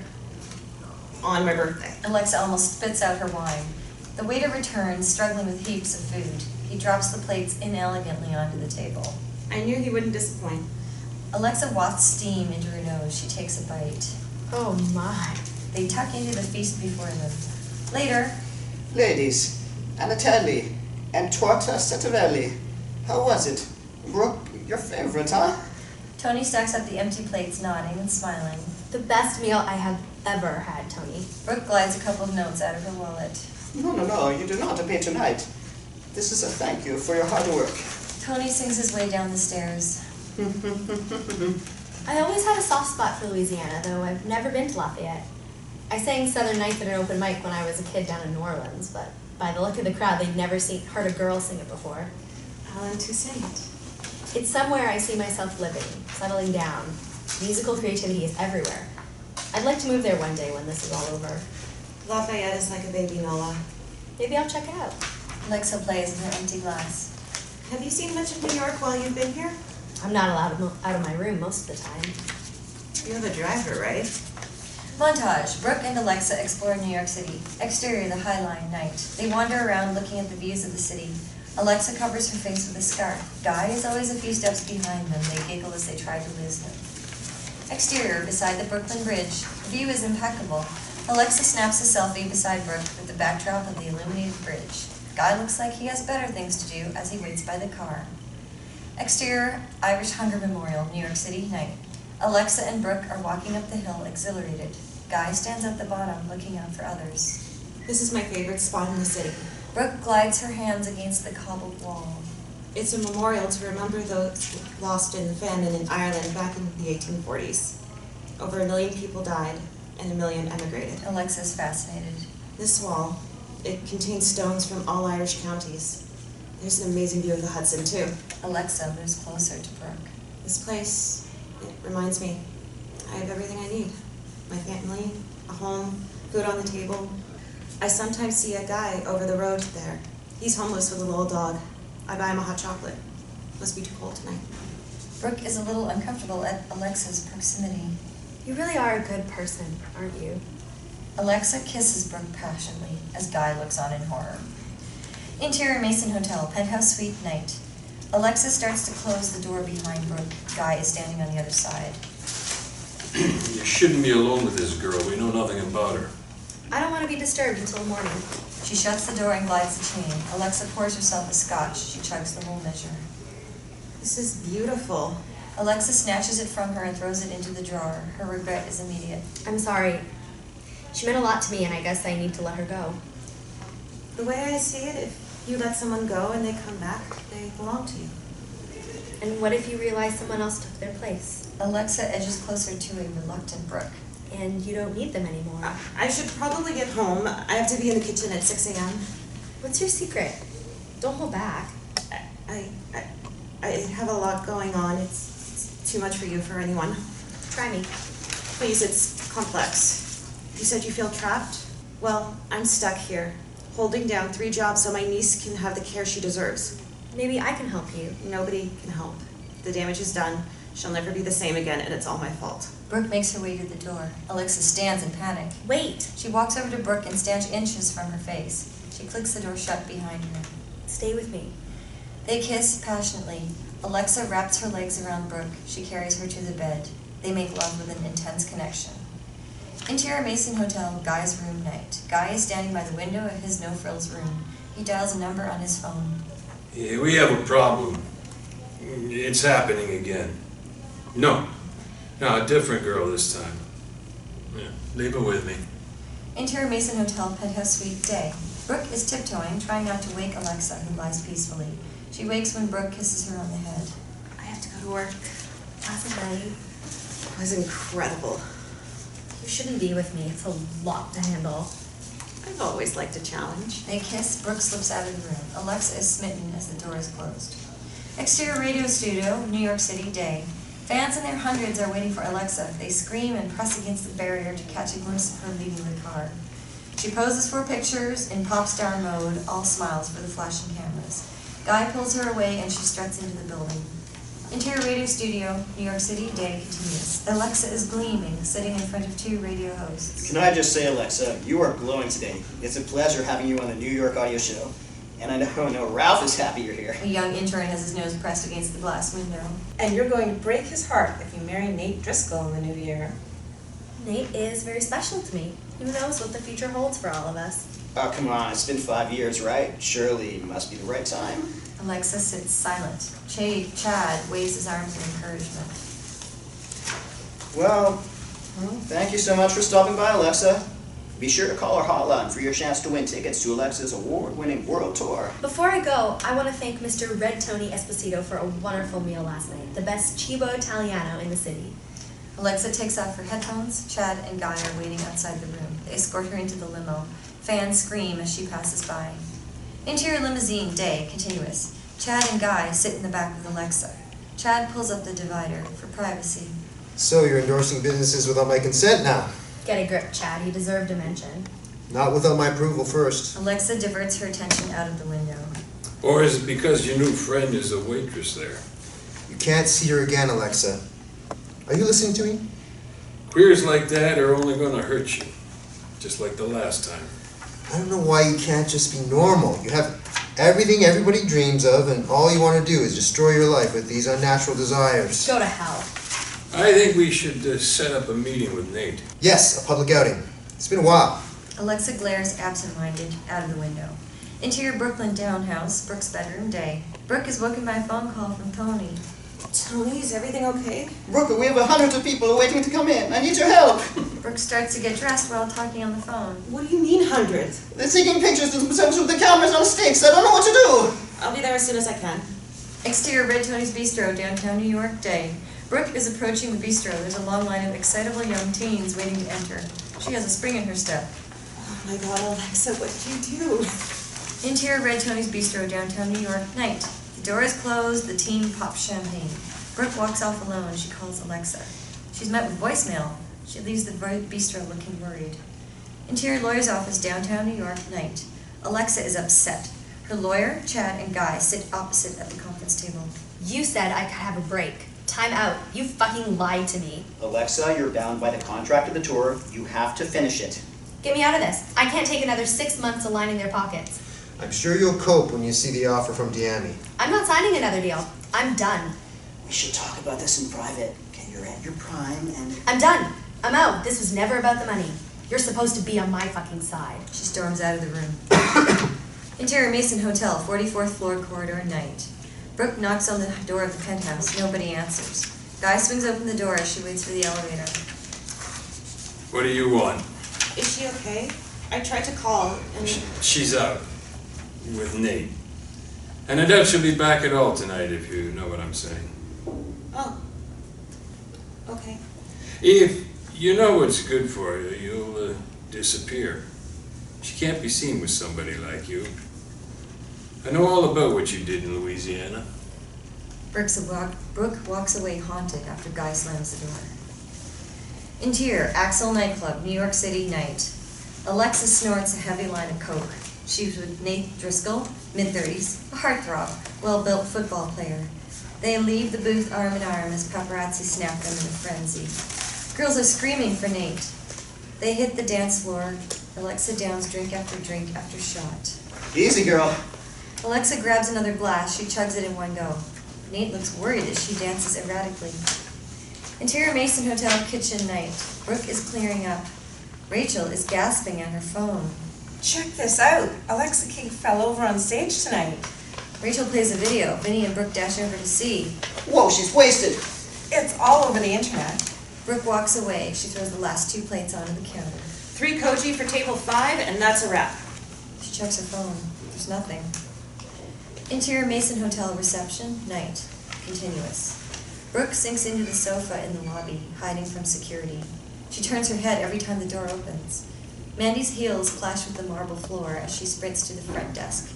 C: on my birthday.
A: Alexa almost spits out her wine. The waiter returns, struggling with heaps of food. He drops the plates inelegantly onto the table.
C: I knew he wouldn't disappoint.
A: Alexa wafts steam into her nose. She takes a bite.
D: Oh my.
A: They tuck into the feast before them. Later,
F: Ladies, Anatelli and torta settavelli. How was it? Brooke, your favorite, huh?
A: Tony stacks up the empty plates, nodding and smiling.
D: The best meal I have ever had, Tony.
A: Brooke glides a couple of notes out of her wallet.
F: No, you do not pay tonight. This is a thank you for your hard work.
A: Tony sings his way down the stairs.
D: I always had a soft spot for Louisiana, though I've never been to Lafayette. I sang Southern Nights at an open mic when I was a kid down in New Orleans, but by the look of the crowd, they'd never heard a girl sing it before.
C: Alan Toussaint.
D: It's somewhere I see myself living, settling down. Musical creativity is everywhere. I'd like to move there one day when this is all over.
C: Lafayette is like a baby Nola.
D: Maybe I'll check it out.
A: Alexa plays in her empty glass.
C: Have you seen much of New York while you've been here?
D: I'm not allowed out of my room most of the time.
C: You have a driver, right?
A: Montage. Brooke and Alexa explore New York City. Exterior, the High Line, night. They wander around looking at the views of the city. Alexa covers her face with a scarf. Guy is always a few steps behind them. They giggle as they try to lose him. Exterior, beside the Brooklyn Bridge. The view is impeccable. Alexa snaps a selfie beside Brooke with the backdrop of the illuminated bridge. Guy looks like he has better things to do as he waits by the car. Exterior, Irish Hunger Memorial, New York City, night. Alexa and Brooke are walking up the hill, exhilarated. Guy stands at the bottom, looking out for others.
C: This is my favorite spot in the city.
A: Brooke glides her hands against the cobbled wall.
C: It's a memorial to remember those lost in famine in Ireland back in the 1840s. Over 1 million people died, and 1 million emigrated.
A: Alexa's fascinated.
C: This wall, it contains stones from all Irish counties. There's an amazing view of the Hudson, too.
A: Alexa moves closer to Brooke.
C: This place, it reminds me, I have everything I need. My family, a home, food on the table. I sometimes see a guy over the road there. He's homeless with a little dog. I buy him a hot chocolate. Must be too cold tonight.
A: Brooke is a little uncomfortable at Alexa's proximity.
D: You really are a good person, aren't you?
A: Alexa kisses Brooke passionately as Guy looks on in horror. Interior Mason Hotel, penthouse suite, night. Alexa starts to close the door behind Brooke. Guy is standing on the other side.
H: You shouldn't be alone with this girl. We know nothing about her.
D: I don't want to be disturbed until morning.
A: She shuts the door and glides the chain. Alexa pours herself a scotch. She chugs the whole measure.
C: This is beautiful.
A: Alexa snatches it from her and throws it into the drawer. Her regret is immediate.
D: I'm sorry. She meant a lot to me, and I guess I need to let her go.
C: The way I see it, if you let someone go and they come back, they belong to you.
D: And what if you realize someone else took their place?
A: Alexa edges closer to a reluctant Brooke.
D: And you don't need them anymore.
C: I should probably get home. I have to be in the kitchen at 6 a.m.
D: What's your secret? Don't hold back.
C: I have a lot going on. It's too much for you, for anyone.
D: Try me.
C: Please, it's complex. You said you feel trapped? Well, I'm stuck here, holding down 3 jobs so my niece can have the care she deserves.
D: Maybe I can help you.
C: Nobody can help. The damage is done. She'll never be the same again, and it's all my fault.
A: Brooke makes her way to the door. Alexa stands in panic.
D: Wait.
A: She walks over to Brooke and stands inches from her face. She clicks the door shut behind her.
D: Stay with me.
A: They kiss passionately. Alexa wraps her legs around Brooke. She carries her to the bed. They make love with an intense connection. Interior Mason Hotel, Guy's room, night. Guy is standing by the window of his no-frills room. He dials a number on his phone.
H: Yeah, we have a problem. It's happening again. No, a different girl this time. Yeah, leave her with me.
A: Interior Mason Hotel, penthouse suite, day. Brooke is tiptoeing, trying not to wake Alexa, who lies peacefully. She wakes when Brooke kisses her on the head.
C: I have to go to work.
D: Last night.
C: It was incredible.
D: You shouldn't be with me. It's a lot to handle.
C: I've always liked a challenge.
A: They kiss. Brooke slips out of the room. Alexa is smitten as the door is closed. Exterior radio studio, New York City, day. Fans in their hundreds are waiting for Alexa. They scream and press against the barrier to catch a glimpse of her leaving the car. She poses for pictures in pop star mode, all smiles for the flashing cameras. Guy pulls her away and she struts into the building. Interior radio studio, New York City, day continues. Alexa is gleaming, sitting in front of 2 radio hosts.
I: Can I just say, Alexa, you are glowing today. It's a pleasure having you on the New York audio show. And I know Ralph is happy you're here.
A: A young intern has his nose pressed against the glass window.
E: And you're going to break his heart if you marry Nate Driscoll in the new year.
D: Nate is very special to me. Who knows what the future holds for all of us?
I: Oh, come on, it's been 5 years, right? Surely it must be the right time.
A: Alexa sits silent. Chad waves his arms in encouragement.
I: Well, thank you so much for stopping by, Alexa. Be sure to call our hotline for your chance to win tickets to Alexa's award-winning world tour.
D: Before I go, I want to thank Mr. Red Tony Esposito for a wonderful meal last night. The best cibo italiano in the city.
A: Alexa takes off her headphones. Chad and Guy are waiting outside the room. They escort her into the limo. Fans scream as she passes by. Interior limousine, day, continuous. Chad and Guy sit in the back with Alexa. Chad pulls up the divider for privacy.
G: So you're endorsing businesses without my consent now?
D: Get a grip, Chad. You deserve to mention.
G: Not without my approval first.
A: Alexa diverts her attention out of the window.
H: Or is it because your new friend is a waitress there?
G: You can't see her again, Alexa. Are you listening to me?
H: Queers like that are only gonna hurt you, just like the last time.
G: I don't know why you can't just be normal. You have everything everybody dreams of, and all you want to do is destroy your life with these unnatural desires.
D: Go to hell.
H: I think we should set up a meeting with Nate.
G: Yes, a public outing. It's been a while.
A: Alexa glares absent-minded out of the window. Interior Brooklyn townhouse, Brooke's bedroom, day. Brooke is woken by a phone call from Tony.
E: Tony, is everything okay?
I: Brooke, we have hundreds of people waiting to come in. I need your help.
A: Brooke starts to get dressed while talking on the phone.
E: What do you mean hundreds?
I: They're taking pictures of themselves with the cameras on sticks. I don't know what to do.
C: I'll be there as soon as I can.
A: Exterior Red Tony's Bistro, downtown New York, day. Brooke is approaching the bistro. There's a long line of excitable young teens waiting to enter. She has a spring in her step.
E: Oh my God, Alexa, what did you do?
A: Interior Red Tony's Bistro, downtown New York, night. The door is closed, the teen pops champagne. Brooke walks off alone. She calls Alexa. She's met with voicemail. She leaves the bistro looking worried. Interior lawyer's office, downtown New York, night. Alexa is upset. Her lawyer, Chad, and Guy sit opposite at the conference table.
D: You said I could have a break. Time out. You fucking lied to me.
I: Alexa, you're bound by the contract of the tour. You have to finish it.
D: Get me out of this. I can't take another 6 months of lining their pockets.
G: I'm sure you'll cope when you see the offer from Deami.
D: I'm not signing another deal. I'm done.
I: We should talk about this in private. Okay, you're at your prime and...
D: I'm done. I'm out. This was never about the money. You're supposed to be on my fucking side.
A: She storms out of the room. Interior Mason Hotel, 44th floor corridor, night. Brooke knocks on the door of the penthouse. Nobody answers. Guy swings open the door as she waits for the elevator.
H: What do you want?
C: Is she okay? I tried to call and...
H: She's out with Nate. And I doubt she'll be back at all tonight, if you know what I'm saying.
C: Oh. Okay.
H: If you know what's good for you, you'll disappear. She can't be seen with somebody like you. I know all about what you did in Louisiana.
A: Brooke walks away haunted after Guy slams the door. Interior, Axel nightclub, New York City, night. Alexa snorts a heavy line of coke. She's with Nate Driscoll, mid-30s, a heartthrob, well-built football player. They leave the booth arm in arm as paparazzi snap them in a frenzy. Girls are screaming for Nate. They hit the dance floor. Alexa downs drink after shot.
I: Easy, girl.
A: Alexa grabs another glass. She chugs it in one go. Nate looks worried as she dances erratically. Interior Mason Hotel kitchen, night. Brooke is clearing up. Rachel is gasping at her phone.
E: Check this out. Alexa King fell over on stage tonight.
A: Rachel plays a video. Vinny and Brooke dash over to see.
I: Whoa, she's wasted.
E: It's all over the internet.
A: Brooke walks away. She throws the last 2 plates onto the counter.
B: 3 Cojeen for table 5, and that's a wrap.
A: She checks her phone. There's nothing. Interior Mason Hotel reception, night. Continuous. Brooke sinks into the sofa in the lobby, hiding from security. She turns her head every time the door opens. Mandy's heels clash with the marble floor as she sprints to the front desk.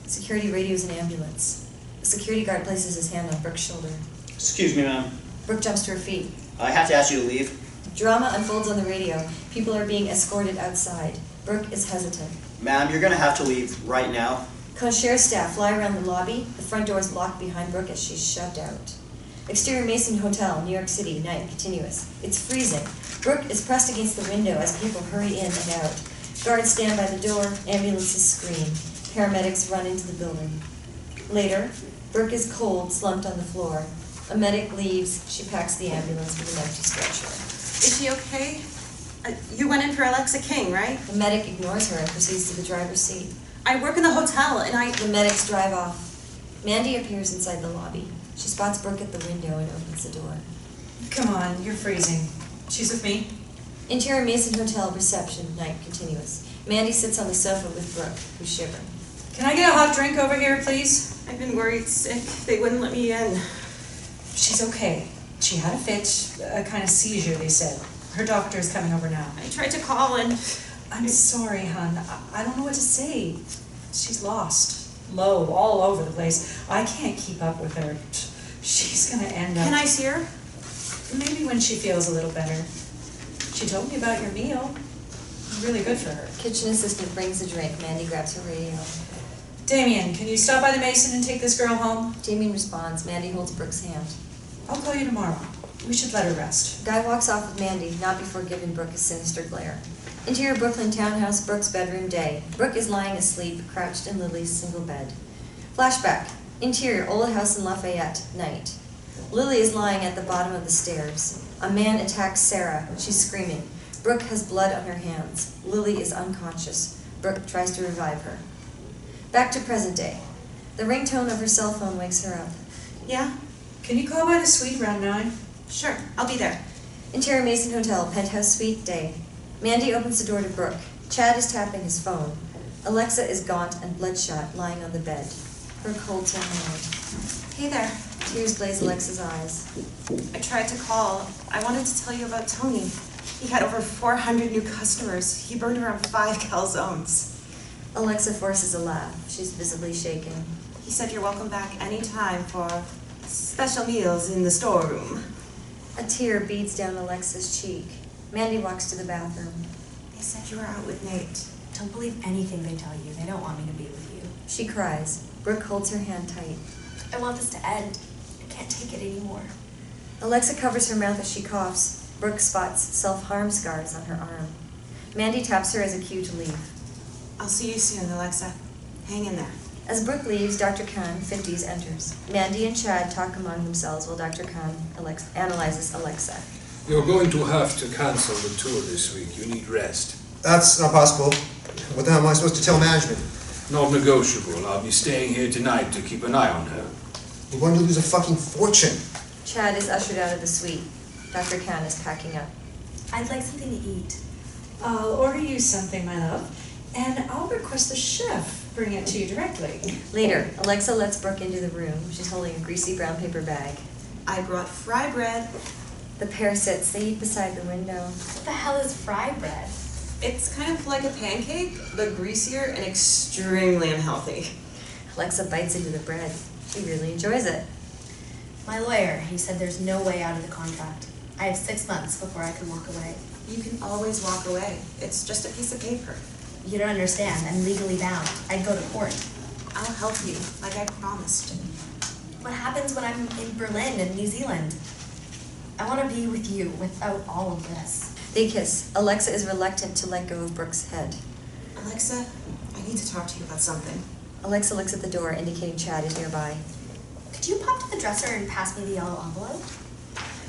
A: Security radios an ambulance. A security guard places his hand on Brooke's shoulder.
I: Excuse me, ma'am.
A: Brooke jumps to her feet.
I: I have to ask you to leave.
A: Drama unfolds on the radio. People are being escorted outside. Brooke is hesitant.
I: Ma'am, you're gonna have to leave right now.
A: Concierge staff fly around the lobby. The front door is locked behind Brooke as she's shoved out. Exterior Mason Hotel, New York City, night, continuous. It's freezing. Brooke is pressed against the window as people hurry in and out. Guards stand by the door. Ambulances scream. Paramedics run into the building. Later, Brooke is cold, slumped on the floor. A medic leaves. She packs the ambulance with an empty stretcher.
C: Is she okay? You went in for Alexa King, right?
A: The medic ignores her and proceeds to the driver's seat.
C: I work in the hotel, and
A: The medics drive off. Mandy appears inside the lobby. She spots Brooke at the window and opens the door.
B: Come on, you're freezing. She's with me.
A: Interior Mason Hotel reception, night, continuous. Mandy sits on the sofa with Brooke, who's shivering.
B: Can I get a hot drink over here, please?
C: I've been worried sick. They wouldn't let me in.
B: She's okay. She had a fit, a kind of seizure, they said. Her doctor is coming over now.
C: I tried to call and...
B: I'm sorry, hon. I don't know what to say. She's lost. Low, all over the place. I can't keep up with her. She's gonna end up...
C: Can I see her?
B: Maybe when she feels a little better. She told me about your meal. Really good for her.
A: Kitchen assistant brings a drink. Mandy grabs her radio.
B: Damien, can you stop by the Mason and take this girl home?
A: Damien responds. Mandy holds Brooke's hand.
B: I'll call you tomorrow. We should let her rest.
A: Guy walks off with Mandy, not before giving Brooke a sinister glare. Interior Brooklyn townhouse, Brooke's bedroom, day. Brooke is lying asleep, crouched in Lily's single bed. Flashback. Interior, old house in Lafayette, night. Lily is lying at the bottom of the stairs. A man attacks Sarah. She's screaming. Brooke has blood on her hands. Lily is unconscious. Brooke tries to revive her. Back to present day. The ringtone of her cell phone wakes her up.
C: Yeah?
B: Can you call by the suite around 9?
C: Sure, I'll be there.
A: Interior Mason Hotel, penthouse suite, day. Mandy opens the door to Brooke. Chad is tapping his phone. Alexa is gaunt and bloodshot, lying on the bed. Brooke holds her hand.
C: Hey there.
A: Tears glaze Alexa's eyes.
C: I tried to call. I wanted to tell you about Tony. He had over 400 new customers. He burned around 5 calzones.
A: Alexa forces a laugh. She's visibly shaking.
C: He said you're welcome back anytime for special meals in the storeroom.
A: A tear beads down Alexa's cheek. Mandy walks to the bathroom.
C: They said you were out with Nate.
D: Don't believe anything they tell you. They don't want me to be with you.
A: She cries. Brooke holds her hand tight.
D: I want this to end. I can't take it anymore.
A: Alexa covers her mouth as she coughs. Brooke spots self-harm scars on her arm. Mandy taps her as a cue to leave.
C: I'll see you soon, Alexa. Hang in there.
A: As Brooke leaves, Dr. Khan, 50s, enters. Mandy and Chad talk among themselves while Dr. Khan analyzes Alexa.
H: You're going to have to cancel the tour this week. You need rest.
G: That's not possible. What the hell am I supposed to tell management?
H: Not negotiable. I'll be staying here tonight to keep an eye on her.
G: We're going to lose a fucking fortune.
A: Chad is ushered out of the suite. Dr. Khan is packing up.
D: I'd like something to eat.
B: I'll order you something, my love, and I'll request the chef bring it to you directly.
A: Later, Alexa lets Brooke into the room. She's holding a greasy brown paper bag.
C: I brought fry bread.
A: The pair sits. They eat beside the window.
D: What the hell is fry bread?
C: It's kind of like a pancake, but greasier and extremely unhealthy.
A: Alexa bites into the bread. She really enjoys it.
D: My lawyer, he said there's no way out of the contract. I have 6 months before I can walk away.
C: You can always walk away. It's just a piece of paper.
D: You don't understand. I'm legally bound. I'd go to court.
C: I'll help you, like I promised.
D: What happens when I'm in Berlin and New Zealand? I want to be with you without all of this.
A: They kiss. Alexa is reluctant to let go of Brooke's head.
C: Alexa, I need to talk to you about something.
A: Alexa looks at the door, indicating Chad is nearby.
D: Could you pop to the dresser and pass me the yellow envelope?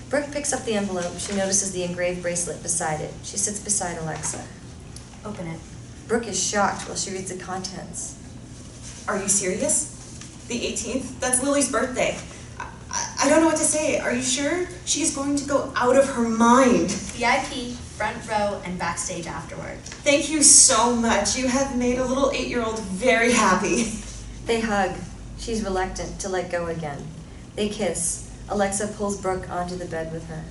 A: Brooke picks up the envelope. She notices the engraved bracelet beside it. She sits beside Alexa.
D: Open it.
A: Brooke is shocked while she reads the contents.
C: Are you serious? The 18th? That's Lily's birthday. I don't know what to say. Are you sure? She's going to go out of her mind.
D: VIP, front row, and backstage afterward.
C: Thank you so much. You have made a little 8-year-old very happy.
A: They hug. She's reluctant to let go again. They kiss. Alexa pulls Brooke onto the bed with her.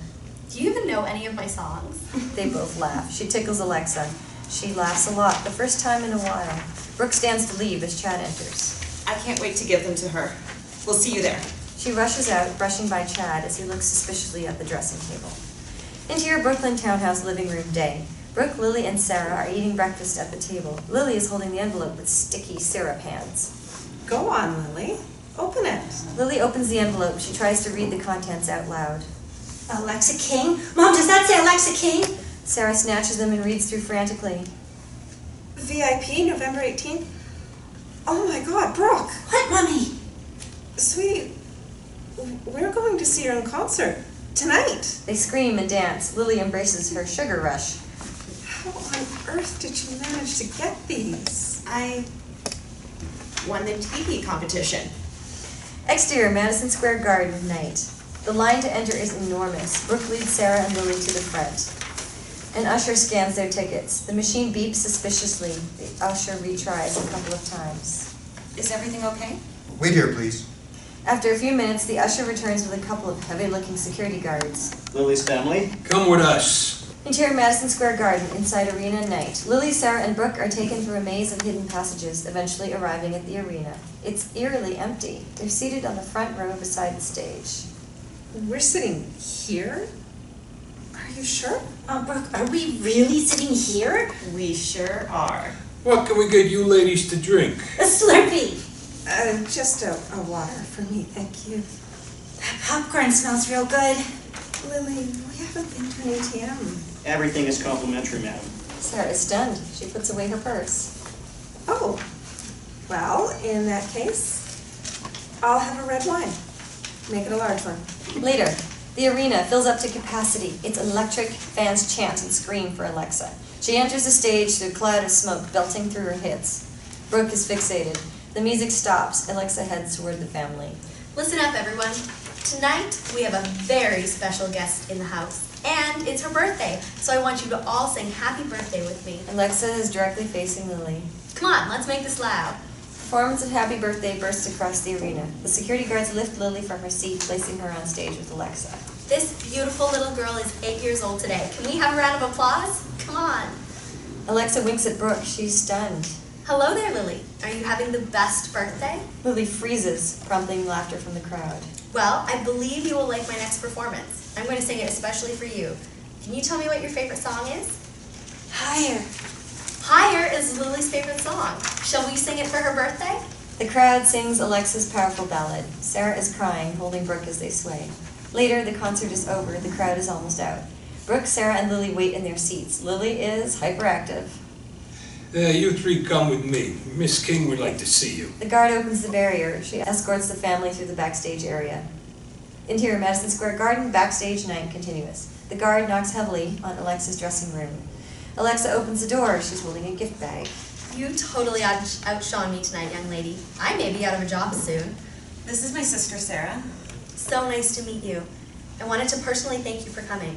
D: Do you even know any of my songs?
A: They both laugh. She tickles Alexa. She laughs a lot, the first time in a while. Brooke stands to leave as Chad enters.
C: I can't wait to give them to her. We'll see you there.
A: She rushes out, brushing by Chad as he looks suspiciously at the dressing table. Interior Brooklyn townhouse living room, day. Brooke, Lily, and Sarah are eating breakfast at the table. Lily is holding the envelope with sticky syrup hands.
E: Go on, Lily. Open it.
A: Lily opens the envelope. She tries to read the contents out loud.
J: Alexa King? Mom, does that say Alexa King?
A: Sarah snatches them and reads through frantically.
E: VIP, November 18th? Oh my God, Brooke.
J: What, Mommy?
E: Sweetie, we're going to see her in concert tonight.
A: They scream and dance. Lily embraces her sugar rush.
E: How on earth did you manage to get these?
C: I won the TV competition.
A: Exterior, Madison Square Garden, night. The line to enter is enormous. Brooke leads Sarah and Lily to the front. An usher scans their tickets. The machine beeps suspiciously. The usher retries a couple of times.
C: Is everything okay?
G: Wait here, please.
A: After a few minutes, the usher returns with a couple of heavy-looking security guards.
I: Lily's family?
H: Come with us.
A: Interior Madison Square Garden, inside arena, night. Lily, Sarah, and Brooke are taken through a maze of hidden passages, eventually arriving at the arena. It's eerily empty. They're seated on the front row beside the stage.
E: We're sitting here? Are you sure?
J: Brooke, are we really sitting here?
C: We sure are.
H: What can we get you ladies to drink?
J: A Slurpee.
E: Just a water for me, thank you.
J: That popcorn smells real good.
E: Lily, we haven't been to an ATM.
I: Everything is complimentary, madam.
A: Sarah is stunned. She puts away her purse.
E: Oh, well, in that case, I'll have a red wine. Make it a large one.
A: Later, the arena fills up to capacity. Its electric fans chant and scream for Alexa. She enters the stage through a cloud of smoke belting through her hits. Brooke is fixated. The music stops. Alexa heads toward the family.
D: Listen up, everyone. Tonight, we have a very special guest in the house, and it's her birthday, so I want you to all sing happy birthday with me.
A: Alexa is directly facing Lily.
D: Come on, let's make this loud.
A: Performance of Happy Birthday bursts across the arena. The security guards lift Lily from her seat, placing her on stage with Alexa.
D: This beautiful little girl is 8 years old today. Can we have a round of applause? Come on.
A: Alexa winks at Brooke. She's stunned.
D: Hello there, Lily. Are you having the best birthday?
A: Lily freezes, prompting laughter from the crowd.
D: Well, I believe you will like my next performance. I'm going to sing it especially for you. Can you tell me what your favorite song is?
E: Higher.
D: Higher is Lily's favorite song. Shall we sing it for her birthday?
A: The crowd sings Alexa's powerful ballad. Sarah is crying, holding Brooke as they sway. Later, the concert is over. The crowd is almost out. Brooke, Sarah, and Lily wait in their seats. Lily is hyperactive.
H: You three come with me. Miss King would like to see you.
A: The guard opens the barrier. She escorts the family through the backstage area. Interior Madison Square Garden, backstage night continuous. The guard knocks heavily on Alexa's dressing room. Alexa opens the door. She's holding a gift bag.
D: You totally outshone me tonight, young lady. I may be out of a job soon.
C: This is my sister, Sarah.
D: So nice to meet you. I wanted to personally thank you for coming.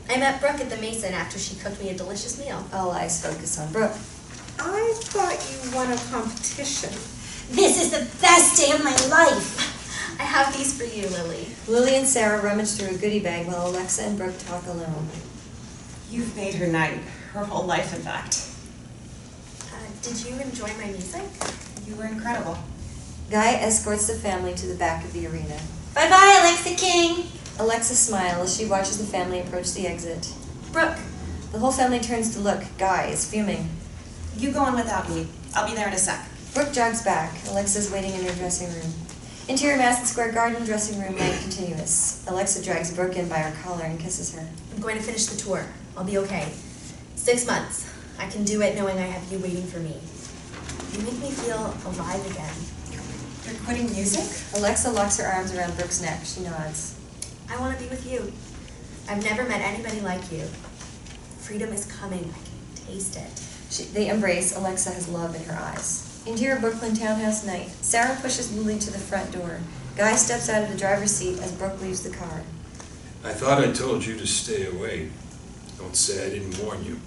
D: I met Brooke at the Mason after she cooked me a delicious meal.
A: All eyes focus on Brooke.
E: I thought you won a competition.
J: This is the best day of my life.
D: I have these for you, Lily.
A: Lily and Sarah rummage through a goodie bag while Alexa and Brooke talk alone.
C: You've made her night, her whole life, in fact.
D: Did you enjoy my music?
C: You were incredible.
A: Guy escorts the family to the back of the arena.
J: Bye-bye, Alexa King.
A: Alexa smiles as she watches the family approach the exit.
D: Brooke.
A: The whole family turns to look. Guy is fuming.
C: You go on without me. I'll be there in a sec.
A: Brooke jogs back. Alexa's waiting in her dressing room. Interior Madison Square Garden dressing room night continuous. Alexa drags Brooke in by her collar and kisses her.
D: I'm going to finish the tour. I'll be okay. 6 months. I can do it knowing I have you waiting for me. You make me feel alive again.
C: You're quitting music?
A: Alexa locks her arms around Brooke's neck. She nods.
D: I want to be with you. I've never met anybody like you. Freedom is coming. I can taste it.
A: They embrace. Alexa has love in her eyes. Interior Brooklyn townhouse night. Sarah pushes Lily to the front door. Guy steps out of the driver's seat as Brooke leaves the car.
H: I thought I told you to stay away. Don't say I didn't warn you.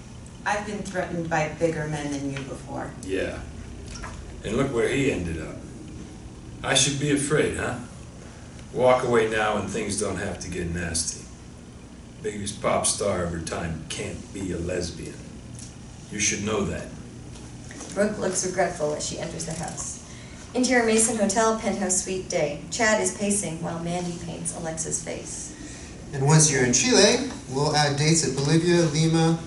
C: I've been threatened by bigger men than you before.
H: Yeah. And look where he ended up. I should be afraid, huh? Walk away now and things don't have to get nasty. Biggest pop star of her time can't be a lesbian. You should know that.
A: Brooke looks regretful as she enters the house. Interior Mason Hotel, penthouse suite day. Chad is pacing while Mandy paints Alexa's face.
G: And once you're in Chile, we'll add dates at Bolivia, Lima.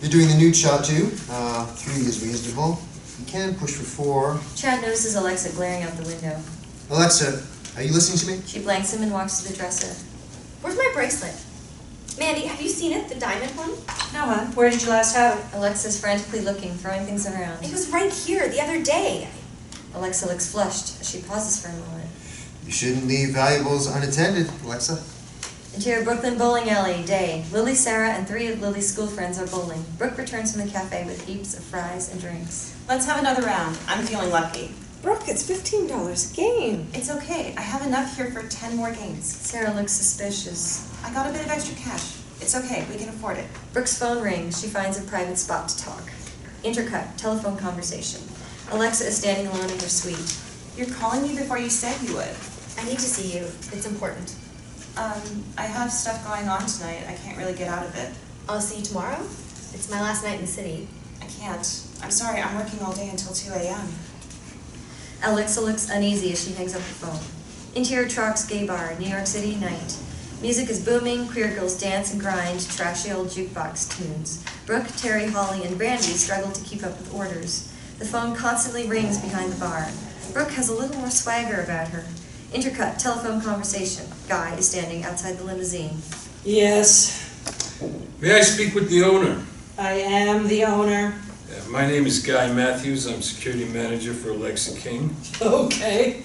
G: You're doing the nude shot too. 3 is reasonable. You can push for 4.
A: Chad notices Alexa glaring out the window.
G: Alexa, are you listening to me?
A: She blanks him and walks to the dresser.
D: Where's my bracelet? Mandy, have you seen it? The diamond one?
B: No, hon. Where did you last have it?
A: Alexa's frantically looking, throwing things around.
D: It was right here the other day.
A: Alexa looks flushed as she pauses for a moment.
G: You shouldn't leave valuables unattended, Alexa.
A: Interior Brooklyn bowling alley, day. Lily, Sarah, and 3 of Lily's school friends are bowling. Brooke returns from the cafe with heaps of fries and drinks.
C: Let's have another round. I'm feeling lucky.
E: Brooke, it's $15 a game.
C: It's okay. I have enough here for 10 more games.
A: Sarah looks suspicious.
C: I got a bit of extra cash. It's okay. We can afford it.
A: Brooke's phone rings. She finds a private spot to talk. Intercut, telephone conversation. Alexa is standing alone in her suite.
C: You're calling me before you said you would.
D: I need to see you. It's important.
C: I have stuff going on tonight. I can't really get out of it.
D: I'll see you tomorrow. It's my last night in the city.
C: I can't. I'm sorry. I'm working all day until 2 a.m.
A: Alexa looks uneasy as she hangs up the phone. Interior Trox Gay Bar, New York City, night. Music is booming, queer girls dance and grind, trashy old jukebox tunes. Brooke, Terri, Holly, and Brandy struggle to keep up with orders. The phone constantly rings behind the bar. Brooke has a little more swagger about her. Intercut, telephone conversation. Guy is standing outside the limousine.
B: Yes,
H: May I speak with the owner?
B: I am the owner.
H: My name is Guy Matthews. I'm security manager for Alexa King.
B: Okay.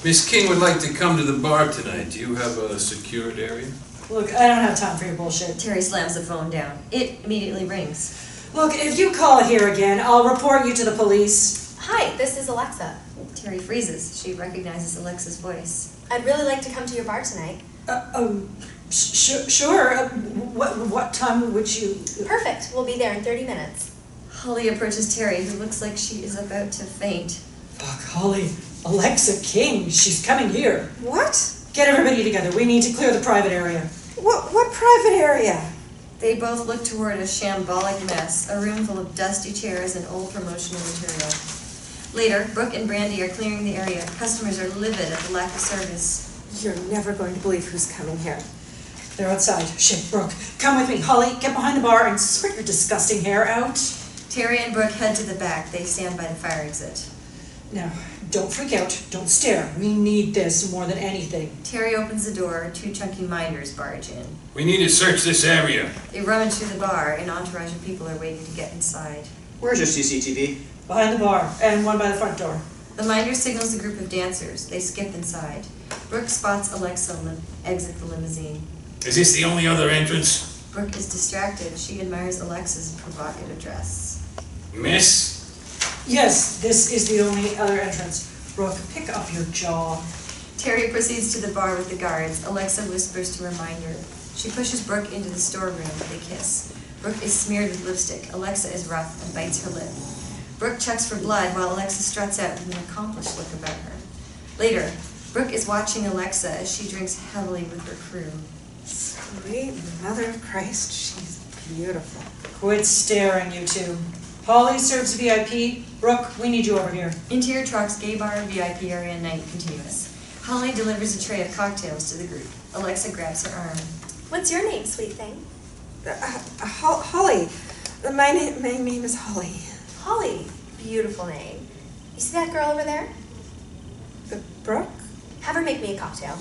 H: Miss King would like to come to the bar tonight. Do you have a secured area?
B: Look, I don't have time for your bullshit.
A: Terry slams the phone down. It immediately rings.
B: Look, if you call here again, I'll report you to the police.
D: Hi, this is Alexa.
A: Terry freezes. She recognizes Alexa's voice.
D: I'd really like to come to your bar tonight.
B: Sure. What time would you...
D: Perfect. We'll be there in 30 minutes.
A: Holly approaches Terry, who looks like she is about to faint.
B: Fuck, Holly. Alexa King, she's coming here.
E: What?
B: Get everybody together. We need to clear the private area.
E: What private area?
A: They both look toward a shambolic mess, a room full of dusty chairs and old promotional material. Later, Brooke and Brandy are clearing the area. Customers are livid at the lack of service.
E: You're never going to believe who's coming here.
B: They're outside. Shit, Brooke, come with me. Holly, get behind the bar and sort your disgusting hair out.
A: Terry and Brooke head to the back. They stand by the fire exit.
B: Now, don't freak out. Don't stare. We need this more than anything.
A: Terry opens the door. Two chunky minders barge in.
H: We need to search this area.
A: They rummage through the bar. An entourage of people are waiting to get inside.
I: Where's your CCTV?
B: Behind the bar, and one by the front door.
A: The minder signals a group of dancers. They skip inside. Brooke spots Alexa exit the limousine.
H: Is this the only other entrance?
A: Brooke is distracted. She admires Alexa's provocative dress.
H: Miss?
B: Yes, this is the only other entrance. Brooke, pick up your jaw.
A: Terry proceeds to the bar with the guards. Alexa whispers to Reminder. She pushes Brooke into the storeroom. They kiss. Brooke is smeared with lipstick. Alexa is rough and bites her lip. Brooke checks for blood while Alexa struts out with an accomplished look about her. Later, Brooke is watching Alexa as she drinks heavily with her crew.
E: Sweet Mother of Christ, she's beautiful.
B: Quit staring, you two. Holly serves VIP. Brooke, we need you over here.
A: Interior trucks, gay bar, VIP area, night continuous. Holly delivers a tray of cocktails to the group. Alexa grabs her arm.
D: What's your name, sweet thing?
E: Holly. My name is Holly.
D: Holly. Beautiful name. You see that girl over there?
E: Brooke?
D: Have her make me a cocktail.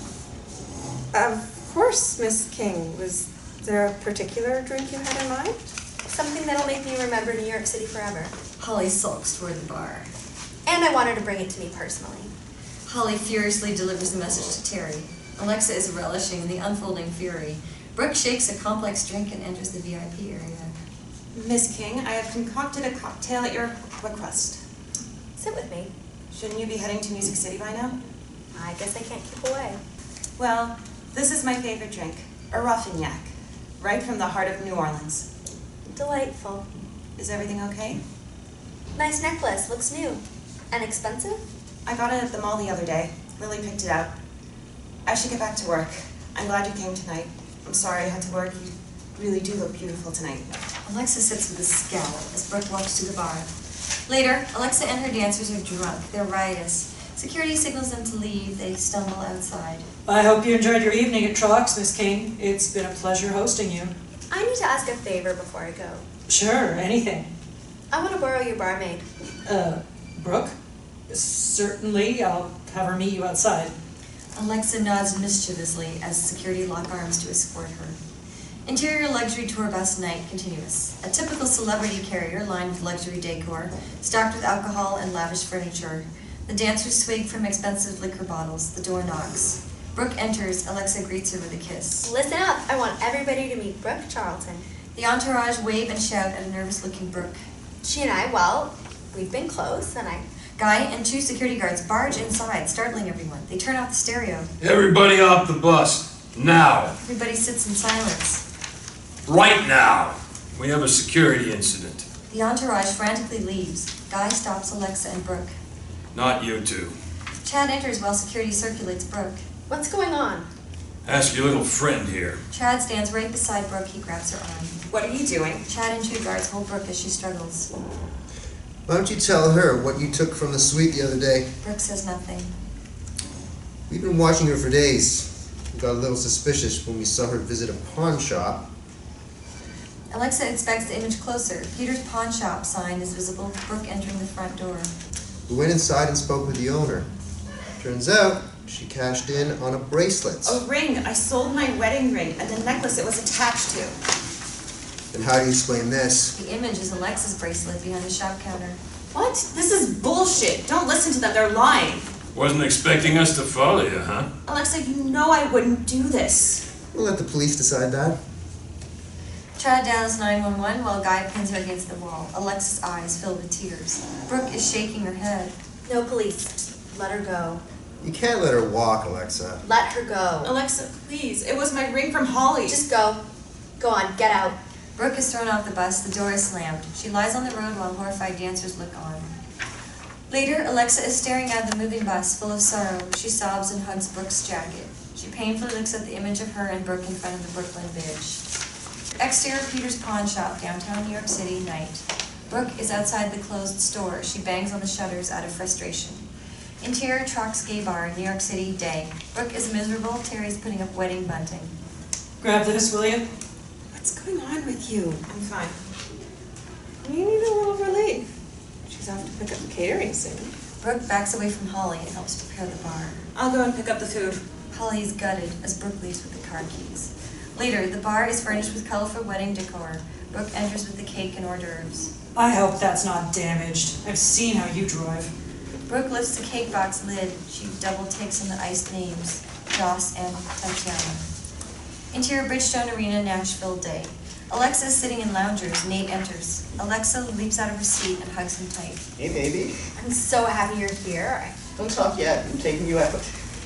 E: Of course, Miss King. Was there a particular drink you had in mind?
D: Something that'll make me remember New York City forever.
A: Holly sulks toward the bar.
D: And I want her to bring it to me personally.
A: Holly furiously delivers the message to Terry. Alexa is relishing the unfolding fury. Brooke shakes a complex drink and enters the VIP area.
C: Miss King, I have concocted a cocktail at your request.
D: Sit with me.
C: Shouldn't you be heading to Music City by now?
D: I guess I can't keep away.
C: Well, this is my favorite drink, a Ruffignac, right from the heart of New Orleans.
D: Delightful.
C: Is everything okay?
D: Nice necklace. Looks new. And expensive?
C: I got it at the mall the other day. Lily picked it out. I should get back to work. I'm glad you came tonight. I'm sorry I had to work. You really do look beautiful tonight.
A: Alexa sits with a scowl as Brooke walks to the bar. Later, Alexa and her dancers are drunk. They're riotous. Security signals them to leave. They stumble outside.
B: I hope you enjoyed your evening at Trox, Miss King. It's been a pleasure hosting you.
D: I need to ask a favor before I go.
B: Sure, anything.
D: I want to borrow your barmaid.
B: Brooke? Certainly, I'll have her meet you outside.
A: Alexa nods mischievously as security lock arms to escort her. Interior luxury tour bus night continuous. A typical celebrity carrier lined with luxury decor, stocked with alcohol and lavish furniture. The dancers swig from expensive liquor bottles. The door knocks. Brooke enters. Alexa greets her with a kiss.
D: Listen up. I want everybody to meet Brooke Charlton.
A: The entourage wave and shout at a nervous-looking Brooke.
D: She and I, well, we've been close, and
A: Guy and two security guards barge inside, startling everyone. They turn off the stereo.
H: Everybody off the bus. Now.
A: Everybody sits in silence.
H: Right now. We have a security incident.
A: The entourage frantically leaves. Guy stops Alexa and Brooke.
H: Not you two.
A: Chad enters while security circulates Brooke.
D: What's going on?
H: Ask your little friend here.
A: Chad stands right beside Brooke. He grabs her arm.
C: What are you doing?
A: Chad and two guards hold Brooke as she struggles.
G: Why don't you tell her what you took from the suite the other day?
A: Brooke says nothing.
G: We've been watching her for days. We got a little suspicious when we saw her visit a pawn shop.
A: Alexa inspects the image closer. Peter's pawn shop sign is visible. Brooke entering the front door.
G: We went inside and spoke with the owner. Turns out, She cashed in on a bracelet.
C: A ring. I sold my wedding ring and the necklace it was attached to.
G: And how do you explain this?
A: The image is Alexa's bracelet behind the shop counter.
C: What? This is bullshit. Don't listen to them. They're lying.
H: Wasn't expecting us to follow you, huh?
C: Alexa, you know I wouldn't do this.
G: We'll let the police decide that.
A: Chad dials 911 while Guy pins her against the wall. Alexa's eyes filled with tears. Brooke is shaking her head.
D: No police. Just let her go.
G: You can't let her walk, Alexa.
D: Let her go.
C: Alexa, please. It was my ring from Holly.
D: Just go. Go on, get out.
A: Brooke is thrown off the bus. The door is slammed. She lies on the road while horrified dancers look on. Later, Alexa is staring at the moving bus, full of sorrow. She sobs and hugs Brooke's jacket. She painfully looks at the image of her and Brooke in front of the Brooklyn Bridge. Exterior Peter's Pawn Shop, downtown New York City, night. Brooke is outside the closed store. She bangs on the shutters out of frustration. Interior Trox Gay Bar, New York City, day. Brooke is miserable. Terry's putting up wedding bunting.
B: Grab this, will you?
E: What's going on with you?
C: I'm fine.
E: You need a little relief. She's off to pick up the catering soon.
A: Brooke backs away from Holly and helps prepare the bar.
C: I'll go and pick up the food.
A: Holly is gutted as Brooke leaves with the car keys. Later, the bar is furnished with colorful wedding decor. Brooke enters with the cake and hors d'oeuvres.
B: I hope that's not damaged. I've seen how you drive.
A: Brooke lifts the cake box lid. She double takes in the iced names, Joss and Tatiana. Interior Bridgestone Arena, Nashville, day. Alexa is sitting in loungers. Nate enters. Alexa leaps out of her seat and hugs him tight.
I: Hey, baby.
D: I'm so happy you're here.
I: Don't talk yet. I'm taking you out.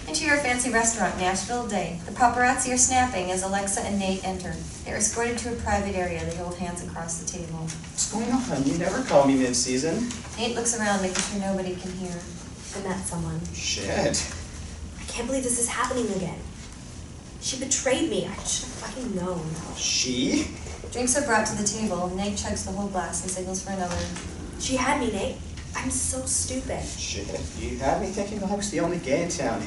A: Interior fancy restaurant, Nashville, day. The paparazzi are snapping as Alexa and Nate enter. They are escorted to a private area. They hold hands across the table.
I: What's going on? You never call me mid-season.
A: Nate looks around, making sure nobody can hear.
D: I met someone.
I: Shit.
D: I can't believe this is happening again. She betrayed me. I should have fucking known.
I: She?
A: Drinks are brought to the table. Nate chugs the whole glass and signals for another.
D: She had me, Nate. I'm so stupid.
I: Shit. You had me thinking I was the only gay in town.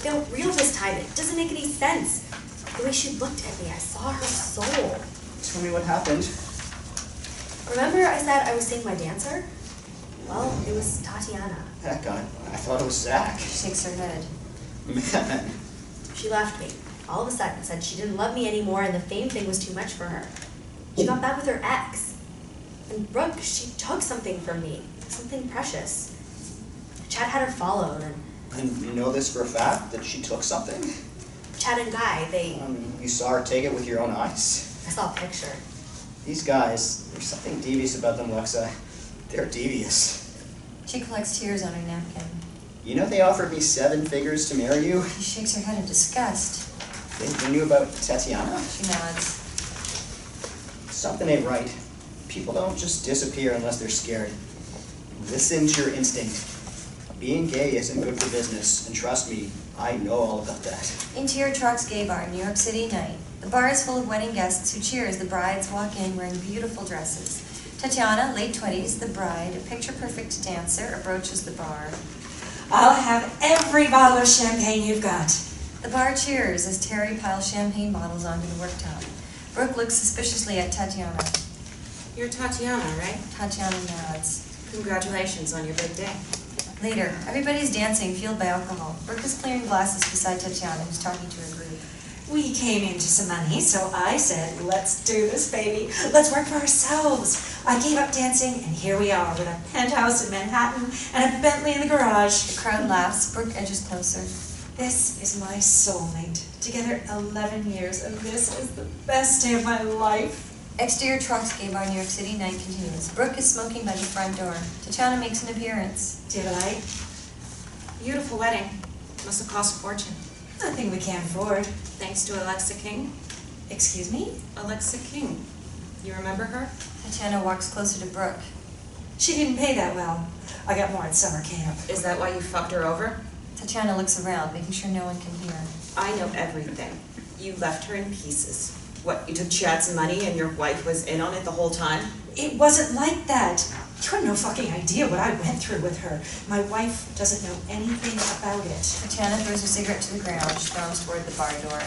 D: No, real this time. It doesn't make any sense. The way she looked at me, I saw her soul.
I: Tell me what happened.
D: Remember I said I was seeing my dancer? Well, it was Tatiana.
I: That guy. I thought it was Zach.
A: She shakes her head.
I: Man.
D: She left me. All of a sudden said she didn't love me anymore and the fame thing was too much for her. She got back with her ex. And Brooke, she took something from me. Something precious. Chad had her followed and
I: And you know this for a fact, that she took something?
D: Chad and Guy,
I: You saw her take it with your own eyes.
D: I saw a picture.
I: These guys, there's something devious about them, Lexa. They're devious.
A: She collects tears on her napkin.
I: You know they offered me 7 figures to marry you?
A: She shakes her head in disgust.
I: They knew about Tatiana?
A: She nods.
I: Something ain't right. People don't just disappear unless they're scared. Listen to your instinct. Being gay isn't good for business, and trust me, I know all about that.
A: Interior Trox Gay Bar, New York City, night. The bar is full of wedding guests who cheer as the brides walk in wearing beautiful dresses. Tatiana, late 20s, the bride, a picture-perfect dancer, approaches the bar.
B: I'll have every bottle of champagne you've got.
A: The bar cheers as Terri piles champagne bottles onto the worktop. Brooke looks suspiciously at Tatiana.
C: You're Tatiana, right?
A: Tatiana nods.
C: Congratulations on your big day.
A: Later, everybody's dancing, fueled by alcohol. Brooke is clearing glasses beside Tatiana, who's talking to her group.
B: We came into some money, so I said, let's do this, baby. Let's work for ourselves. I gave up dancing, and here we are with a penthouse in Manhattan and a Bentley in the garage.
A: The crowd laughs. Brooke edges closer.
B: This is my soulmate. Together 11 years, and this is the best day of my life.
A: Exterior Trox Gay Bar, New York City, night continues. Brooke is smoking by the front door. Tatiana makes an appearance.
B: Do you like?
C: Beautiful wedding. Must have cost a fortune.
B: Nothing we can't afford.
C: Thanks to Alexa King.
B: Excuse me?
C: Alexa King. You remember her?
A: Tatiana walks closer to Brooke.
B: She didn't pay that well. I got more at summer camp.
C: Is that why you fucked her over?
A: Tatiana looks around, making sure no one can hear.
C: I know everything. You left her in pieces. What, you took Chad's money and your wife was in on it the whole time?
B: It wasn't like that. You have no fucking idea what I went through with her. My wife doesn't know anything about it.
A: Tatiana throws her cigarette to the ground. She storms toward the bar door.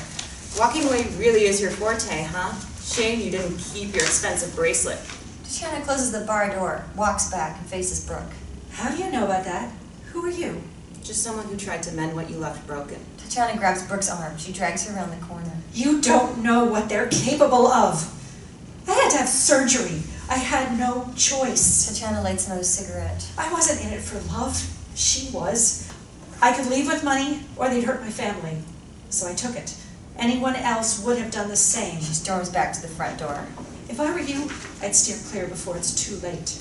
C: Walking away really is your forte, huh? Shame you didn't keep your expensive bracelet.
A: Tatiana closes the bar door, walks back, and faces Brooke.
B: How do you know about that? Who are you?
C: Just someone who tried to mend what you left broken.
A: Tatiana grabs Brooke's arm. She drags her around the corner.
B: You don't know what they're capable of. I had to have surgery. I had no choice.
A: Tatiana lights another cigarette.
B: I wasn't in it for love. She was. I could leave with money, or they'd hurt my family. So I took it. Anyone else would have done the same.
A: She storms back to the front door.
B: If I were you, I'd steer clear before it's too late.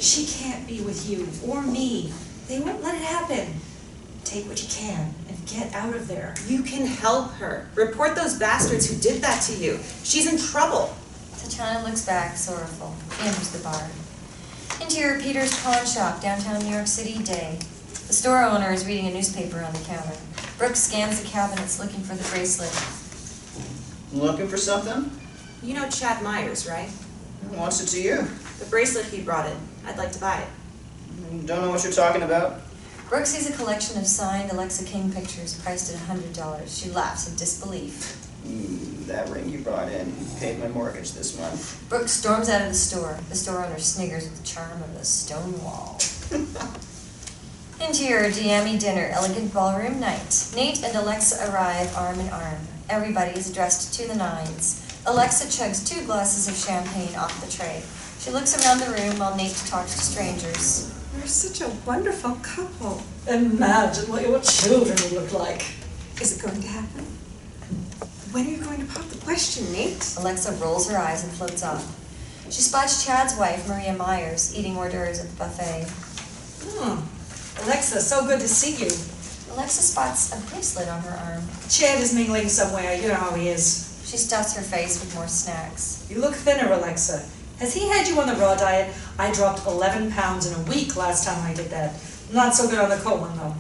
B: She can't be with you or me. They won't let it happen. Take what you can and get out of there.
C: You can help her. Report those bastards who did that to you. She's in trouble.
A: Tatiana looks back, sorrowful. She enters the bar. Interior Peter's pawn shop, downtown New York City, day. The store owner is reading a newspaper on the counter. Brooke scans the cabinets looking for the bracelet.
I: Looking for something?
C: You know Chad Myers, right?
I: What's it to you?
C: The bracelet he brought in. I'd like to buy it.
I: Don't know what you're talking about.
A: Brooke sees a collection of signed Alexa King pictures priced at $100. She laughs in disbelief.
I: That ring you brought in paid my mortgage this month.
A: Brooke storms out of the store. The store owner sniggers at the charm of the stone wall. Interior DME dinner, elegant ballroom night. Nate and Alexa arrive arm in arm. Everybody is dressed to the nines. Alexa chugs 2 glasses of champagne off the tray. She looks around the room while Nate talks to strangers.
E: You're such a wonderful couple.
B: Imagine what your children would look like.
E: Is it going to happen? When are you going to pop the question, Nate?
A: Alexa rolls her eyes and floats off. She spots Chad's wife, Maria Myers, eating hors d'oeuvres at the buffet.
B: Alexa, so good to see you.
A: Alexa spots a bracelet on her arm.
B: Chad is mingling somewhere. You know how he is.
A: She stuffs her face with more snacks.
B: You look thinner, Alexa. Has he had you on the raw diet? I dropped 11 pounds in a week last time I did that. Not so good on the cold one, though.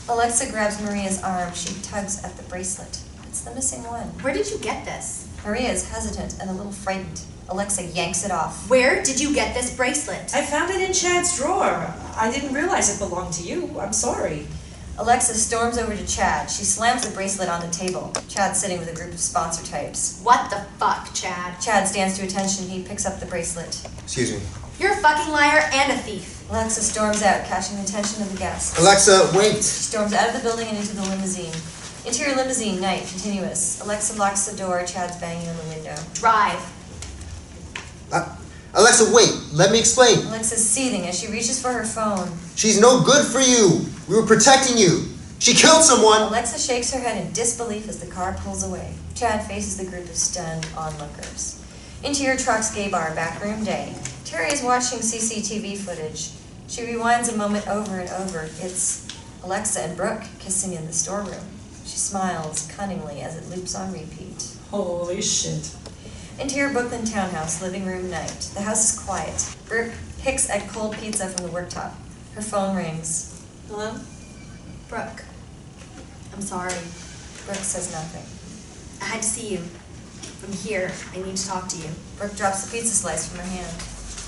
A: Alexa grabs Maria's arm. She tugs at the bracelet. It's the missing one.
D: Where did you get this?
A: Maria is hesitant and a little frightened. Alexa yanks it off.
D: Where did you get this bracelet?
B: I found it in Chad's drawer. I didn't realize it belonged to you. I'm sorry.
A: Alexa storms over to Chad. She slams the bracelet on the table. Chad's sitting with a group of sponsor types.
D: What the fuck, Chad?
A: Chad stands to attention. He picks up the bracelet.
G: Excuse me.
D: You're a fucking liar and a thief.
A: Alexa storms out, catching the attention of the guests.
G: Alexa, wait!
A: She storms out of the building and into the limousine. Interior limousine, night, continuous. Alexa locks the door. Chad's banging on the window.
D: Drive.
G: Alexa, wait! Let me explain.
A: Alexa's seething as she reaches for her phone.
G: She's no good for you! We were protecting you! She killed someone!
A: Alexa shakes her head in disbelief as the car pulls away. Chad faces the group of stunned onlookers. Interior Truck's gay bar, backroom day. Terri is watching CCTV footage. She rewinds a moment over and over. It's Alexa and Brooke kissing in the storeroom. She smiles cunningly as it loops on repeat.
B: Holy shit.
A: Interior Brooklyn townhouse, living room night. The house is quiet. Brooke picks at cold pizza from the worktop. Her phone rings.
C: Hello?
D: Brooke, I'm sorry.
A: Brooke says nothing.
D: I had to see you. I'm here. I need to talk to you.
A: Brooke drops the pizza slice from her hand.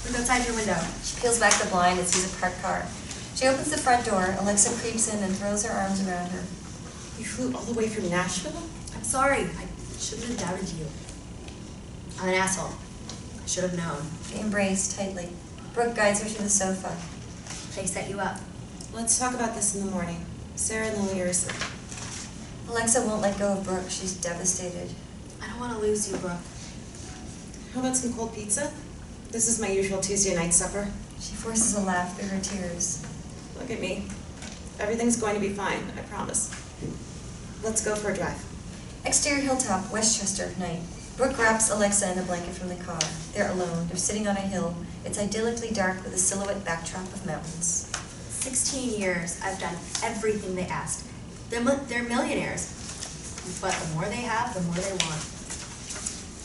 D: Look outside your window.
A: She peels back the blind and sees a parked car. She opens the front door. Alexa creeps in and throws her arms around her.
C: You flew all the way from Nashville?
D: I'm sorry. I shouldn't have doubted you. I'm an asshole. I should have known.
A: They embrace tightly. Brooke guides her to the sofa.
D: They set you up.
C: Let's talk about this in the morning. Sarah and Lily are asleep.
A: Alexa won't let go of Brooke. She's devastated.
D: I don't want to lose you, Brooke.
C: How about some cold pizza? This is my usual Tuesday night supper.
A: She forces a laugh through her tears.
C: Look at me. Everything's going to be fine, I promise. Let's go for a drive.
A: Exterior hilltop, Westchester, night. Brooke wraps Alexa in a blanket from the car. They're alone. They're sitting on a hill. It's idyllically dark with a silhouette backdrop of mountains.
D: 16 years, I've done everything they asked. They're millionaires. But the more they have, the more they want.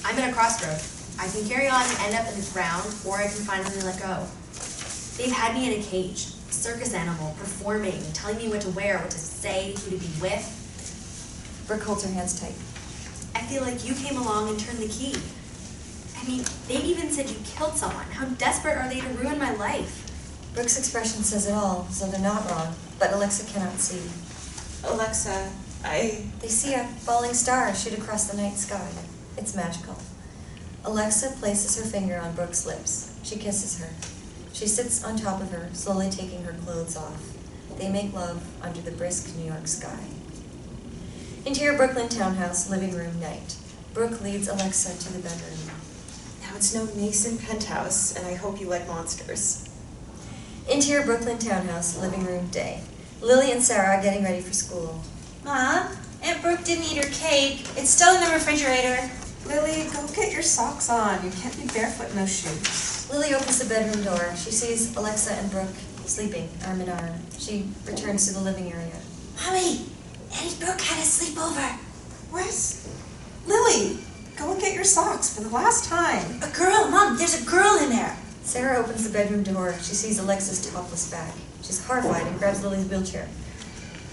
D: I'm at a crossroad. I can carry on and end up in the ground, or I can finally let go. They've had me in a cage, a circus animal, performing, telling me what to wear, what to say, who to be with.
A: Brooke holds her hands tight.
D: I feel like you came along and turned the key. I mean, they even said you killed someone. How desperate are they to ruin my life?
A: Brooke's expression says it all, so they're not wrong, but Alexa cannot see.
C: Alexa,
A: They see a falling star shoot across the night sky. It's magical. Alexa places her finger on Brooke's lips. She kisses her. She sits on top of her, slowly taking her clothes off. They make love under the brisk New York sky. Interior Brooklyn townhouse, living room, night. Brooke leads Alexa to the bedroom.
C: Now it's no Mason penthouse, and I hope you like monsters.
A: Interior Brooklyn townhouse, living room, day. Lily and Sarah are getting ready for school.
J: Mom, Aunt Brooke didn't eat her cake. It's still in the refrigerator.
E: Lily, go get your socks on. You can't be barefoot in those shoes.
A: Lily opens the bedroom door. She sees Alexa and Brooke sleeping, arm in arm. She returns to the living area.
J: Mommy, Aunt Brooke had a sleepover.
E: What? Lily, go and get your socks for the last time.
J: A girl, Mom, there's a girl in there.
A: Sarah opens the bedroom door. She sees Alexa's topless back. She's horrified and grabs Lily's wheelchair.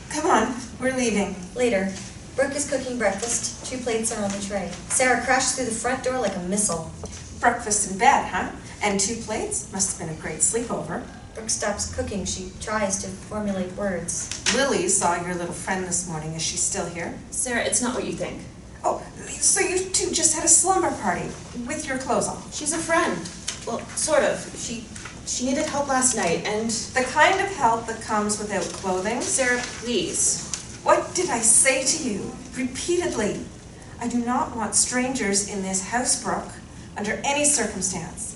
E: Come on, we're leaving.
A: Later, Brooke is cooking breakfast. 2 plates are on the tray. Sarah crashes through the front door like a missile.
E: Breakfast in bed, huh? And 2 plates? Must have been a great sleepover.
A: Brooke stops cooking. She tries to formulate words.
E: Lily saw your little friend this morning. Is she still here?
C: Sarah, it's not what you think.
E: Oh, so you two just had a slumber party with your clothes on?
C: She's a friend. Well, sort of. She needed help last night, and...
E: The kind of help that comes without clothing?
C: Sarah, please.
E: What did I say to you repeatedly? I do not want strangers in this house, Brooke, under any circumstance.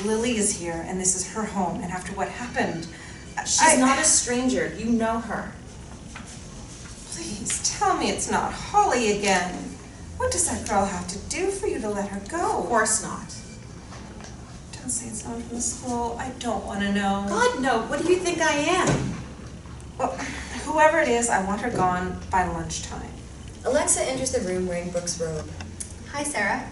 E: Lily is here, and this is her home, and after what happened...
C: She's not a stranger. You know her.
E: Please, tell me it's not Holly again. What does that girl have to do for you to let her go?
C: Of course not.
E: Don't say it's not from the school. I don't want to know.
C: God, no. What do you think I am?
E: Well, whoever it is, I want her gone by lunchtime.
A: Alexa enters the room wearing Brooke's robe.
D: Hi, Sarah.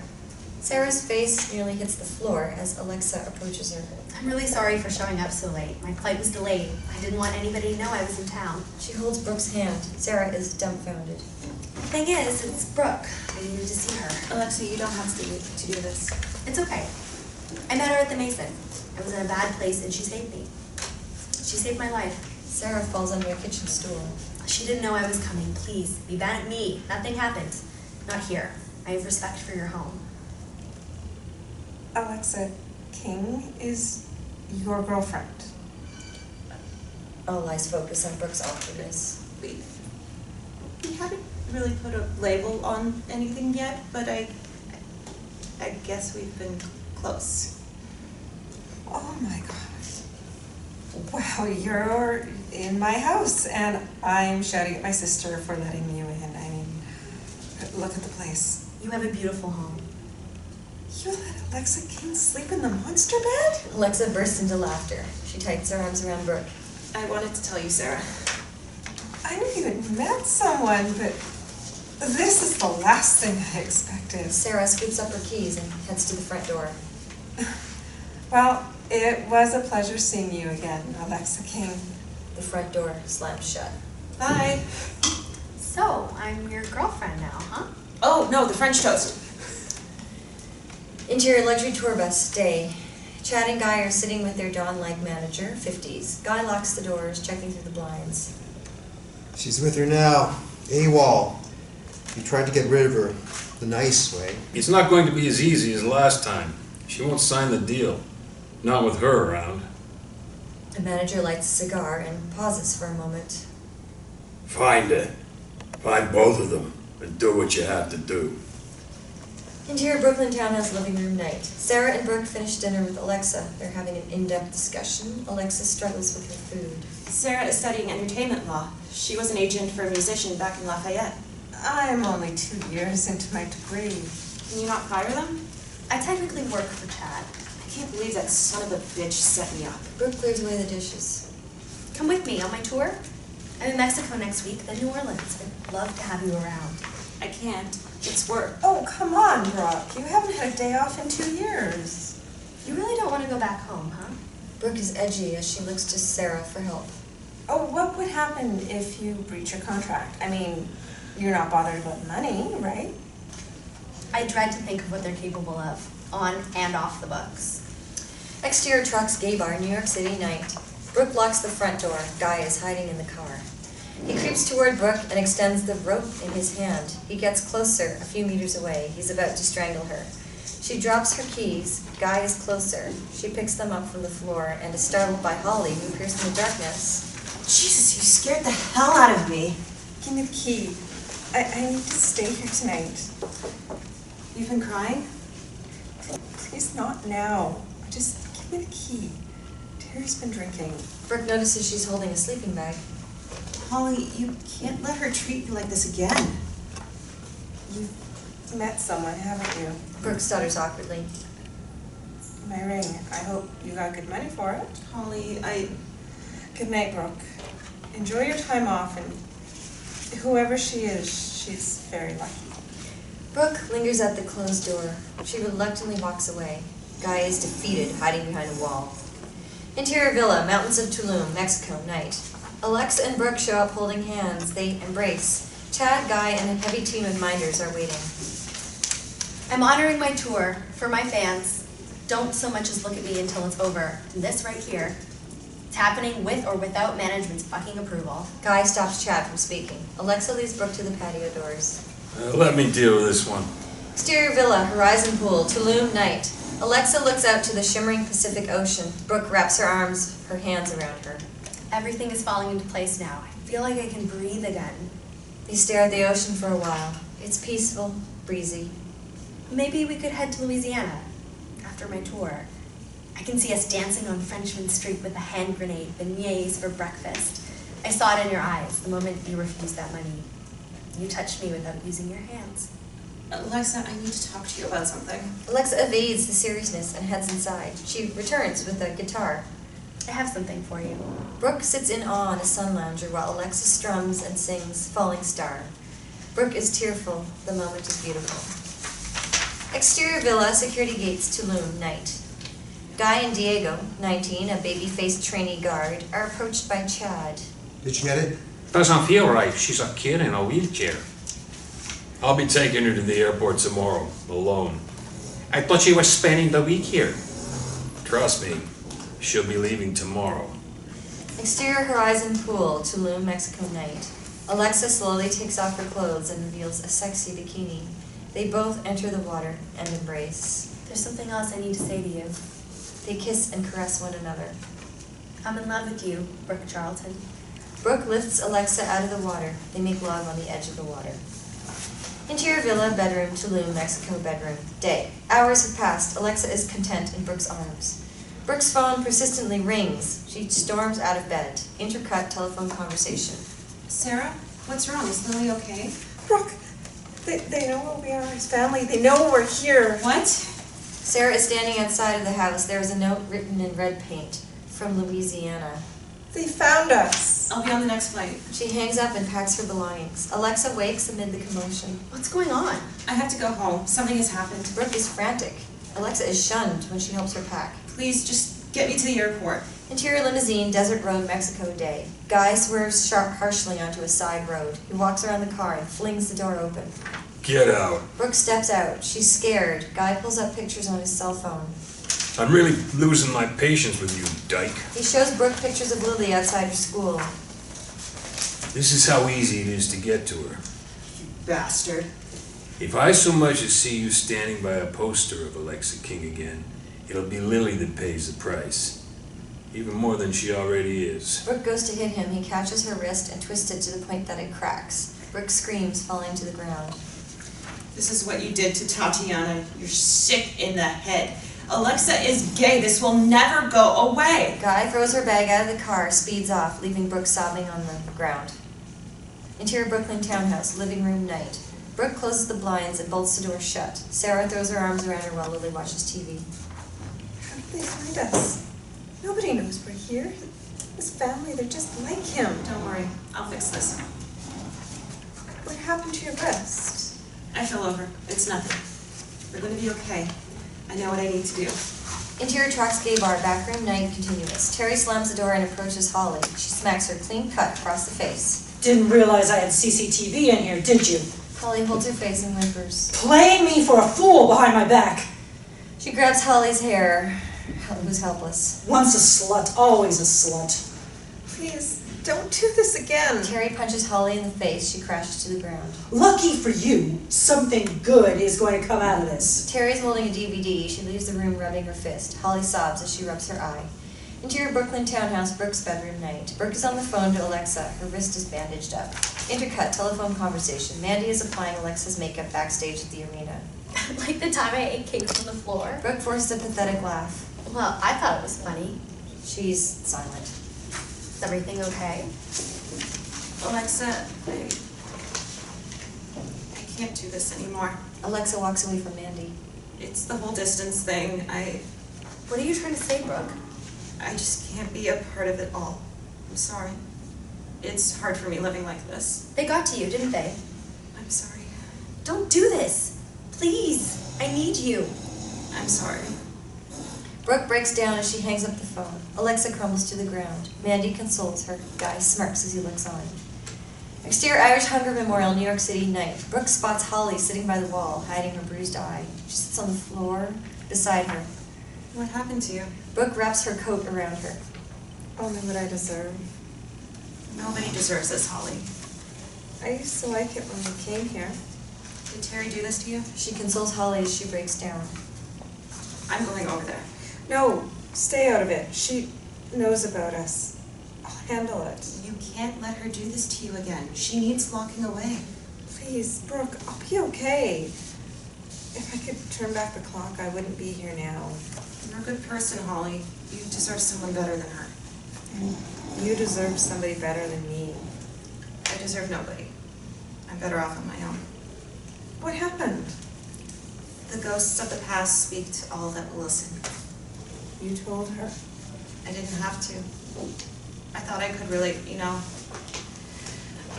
A: Sarah's face nearly hits the floor as Alexa approaches her.
D: I'm really sorry for showing up so late. My flight was delayed. I didn't want anybody to know I was in town.
A: She holds Brooke's hand. Sarah is dumbfounded.
D: The thing is, it's Brooke. I needed to see her.
C: Alexa, you don't have to do this.
D: It's okay. I met her at the Mason. I was in a bad place and she saved me. She saved my life.
A: Sarah falls under a kitchen stool.
D: She didn't know I was coming. Please, be mad at me. Nothing happened. Not here. I have respect for your home.
E: Alexa King is your girlfriend.
A: All eyes focus on Brooke's awkwardness.
C: We haven't really put a label on anything yet, but I guess we've been close.
E: Oh my gosh. Wow, you're in my house and I'm shouting at my sister for letting you in. I mean, look at the place.
D: You have a beautiful home.
E: You let Alexa King sleep in the monster bed?
A: Alexa bursts into laughter. She tightens her arms around Brooke.
C: I wanted to tell you, Sarah.
E: I knew you had met someone, but this is the last thing I expected.
A: Sarah scoops up her keys and heads to the front door.
E: Well, it was a pleasure seeing you again, Alexa King.
A: The front door slams shut.
C: Bye.
D: So, I'm your girlfriend now, huh?
C: Oh, no, the French toast.
A: Interior luxury tour bus, day. Chad and Guy are sitting with their Dawn-like manager, 50s. Guy locks the doors, checking through the blinds.
G: She's with her now. AWOL. You tried to get rid of her the nice way.
H: It's not going to be as easy as last time. She won't sign the deal. Not with her around.
A: The manager lights a cigar and pauses for a moment.
H: Find her. Find both of them. And do what you have to do.
A: Interior Brooklyn townhouse living room, night. Sarah and Brooke finish dinner with Alexa. They're having an in-depth discussion. Alexa struggles with her food.
C: Sarah is studying entertainment law. She was an agent for a musician back in Lafayette.
E: I'm only 2 years into my degree.
C: Can you not hire them?
D: I technically work for Chad.
C: I can't believe that son of a bitch set me up.
A: Brooke clears away the dishes.
D: Come with me on my tour. I'm in Mexico next week, then New Orleans. I'd love to have you around.
C: I can't. It's work.
E: Oh, come on, Brooke. You haven't had a day off in 2 years.
D: You really don't want to go back home, huh?
A: Brooke is edgy as she looks to Sarah for help.
E: Oh, what would happen if you breach your contract? I mean, you're not bothered about money, right?
D: I dread to think of what they're capable of, on and off the books.
A: Exterior trucks, gay bar, New York City, night. Brooke locks the front door. Guy is hiding in the car. He creeps toward Brooke and extends the rope in his hand. He gets closer, a few meters away. He's about to strangle her. She drops her keys. Guy is closer. She picks them up from the floor and is startled by Holly, who appears in the darkness.
B: Jesus, you scared the hell out of me.
E: Give me the key. I need to stay here tonight.
B: You've been crying?
E: Please, not now. Just give me the key. Terry's been drinking.
A: Brooke notices she's holding a sleeping bag.
B: Holly, you can't let her treat you like this again.
E: You've met someone, haven't you?
A: Brooke stutters awkwardly.
E: My ring. I hope you got good money for it.
B: Holly,
E: Good night, Brooke. Enjoy your time off, and whoever she is, she's very lucky.
A: Brooke lingers at the closed door. She reluctantly walks away. Guy is defeated, hiding behind a wall. Interior villa, mountains of Tulum, Mexico, night. Alexa and Brooke show up holding hands. They embrace. Chad, Guy, and a heavy team of minders are waiting.
D: I'm honoring my tour for my fans. Don't so much as look at me until it's over. And this right here, it's happening with or without management's fucking approval.
A: Guy stops Chad from speaking. Alexa leads Brooke to the patio doors.
H: Let me deal with this one.
A: Exterior villa, horizon pool, Tulum, night. Alexa looks out to the shimmering Pacific Ocean. Brooke wraps her arms, her hands around her.
D: Everything is falling into place now. I feel like I can breathe again.
A: They stare at the ocean for a while. It's peaceful, breezy.
D: Maybe we could head to Louisiana after my tour. I can see us dancing on Frenchman Street with a hand grenade, beignets for breakfast. I saw it in your eyes the moment you refused that money. You touched me without using your hands.
C: Alexa, I need to talk to you about something.
A: Alexa evades the seriousness and heads inside. She returns with a guitar.
D: I have something for you.
A: Brooke sits in awe on a sun lounger while Alexa strums and sings Falling Star. Brooke is tearful. The moment is beautiful. Exterior villa, security gates, Tulum, night. Guy and Diego, 19, a baby-faced trainee guard, are approached by Chad.
G: Did she get it?
K: Doesn't feel right. She's a kid in a wheelchair.
H: I'll be taking her to the airport tomorrow, alone.
K: I thought she was spending the week here.
H: Trust me, she'll be leaving tomorrow.
A: Exterior horizon pool, Tulum, Mexico, night. Alexa slowly takes off her clothes and reveals a sexy bikini. They both enter the water and embrace.
D: There's something else I need to say to you.
A: They kiss and caress one another.
D: I'm in love with you, Brooke Charlton.
A: Brooke lifts Alexa out of the water. They make love on the edge of the water. Interior villa, bedroom, Tulum, Mexico, bedroom. Day. Hours have passed. Alexa is content in Brooke's arms. Brooke's phone persistently rings. She storms out of bed. Intercut telephone conversation.
C: Sarah, what's wrong? Is Lily okay?
E: Brooke, they know where we are as family. They know we're here.
C: What?
A: Sarah is standing outside of the house. There is a note written in red paint. From Louisiana.
E: They found us.
C: I'll be on the next flight.
A: She hangs up and packs her belongings. Alexa wakes amid the commotion.
D: What's going on?
C: I have to go home. Something has happened.
A: Brooke is frantic. Alexa is shunned when she helps her pack.
C: Please, just get me to the airport.
A: Interior limousine, desert road, Mexico, day. Guy swerves harshly onto a side road. He walks around the car and flings the door open.
H: Get out.
A: Brooke steps out. She's scared. Guy pulls up pictures on his cell phone.
H: I'm really losing my patience with you, dyke.
A: He shows Brooke pictures of Lily outside her school.
H: This is how easy it is to get to her.
C: You bastard.
H: If I so much as see you standing by a poster of Alexa King again, it'll be Lily that pays the price. Even more than she already is.
A: Brooke goes to hit him. He catches her wrist and twists it to the point that it cracks. Brooke screams, falling to the ground.
C: This is what you did to Tatiana. You're sick in the head. Alexa is gay. This will never go away.
A: Guy throws her bag out of the car, speeds off, leaving Brooke sobbing on the ground. Interior Brooklyn townhouse, living room, night. Brooke closes the blinds and bolts the door shut. Sarah throws her arms around her while Lily watches TV.
E: How did they find us? Nobody knows we're here. This family, they're just like him.
C: Don't worry. I'll fix this.
E: What happened to your wrist?
C: I fell over. It's nothing. We're going to be okay. I know what I need to do.
A: Interior Tracks Gay Bar, backroom, night, continuous. Terri slams the door and approaches Holly. She smacks her clean cut across the face.
B: Didn't realize I had CCTV in here, did you?
A: Holly holds her face and whimpers.
B: Playing me for a fool behind my back.
A: She grabs Holly's hair, who's helpless.
B: Once a slut, always a slut.
E: Please, don't do this again.
A: Terri punches Holly in the face. She crashes to the ground.
B: Lucky for you, something good is going to come out of this.
A: Terry's holding a DVD. She leaves the room rubbing her fist. Holly sobs as she rubs her eye. Interior Brooklyn townhouse, Brooke's bedroom night. Brooke is on the phone to Alexa. Her wrist is bandaged up. Intercut, telephone conversation. Mandy is applying Alexa's makeup backstage at the arena.
D: Like the time I ate cake on the floor.
A: Brooke forced a pathetic laugh.
D: Well, I thought it was funny.
A: She's silent.
D: Is everything okay?
C: Alexa, I can't do this anymore.
A: Alexa walks away from Mandy.
C: It's the whole distance thing.
D: What are you trying to say, Brooke?
C: I just can't be a part of it all. I'm sorry. It's hard for me living like this.
D: They got to you, didn't they?
C: I'm sorry.
D: Don't do this. Please. I need you.
C: I'm sorry.
A: Brooke breaks down as she hangs up the phone. Alexa crumbles to the ground. Mandy consoles her. Guy smirks as he looks on. Exterior Irish Hunger Memorial, New York City night. Brooke spots Holly sitting by the wall, hiding her bruised eye. She sits on the floor beside her.
C: What happened to you?
A: Brooke wraps her coat around her.
E: Only what I deserve.
C: Nobody deserves this, Holly.
E: I used to like it when we came here.
C: Did Terri do this to you?
A: She consoles Holly as she breaks down.
C: I'm going over there.
E: No, stay out of it. She knows about us. I'll handle it.
C: You can't let her do this to you again. She needs locking away.
E: Please, Brooke, I'll be okay. If I could turn back the clock, I wouldn't be here now.
C: You're a good person, Holly. You deserve someone better than her.
E: And you deserve somebody better than me.
C: I deserve nobody. I'm better off on my own.
E: What happened?
C: The ghosts of the past speak to all that will listen.
E: You told her?
C: I didn't have to. I thought I could relate,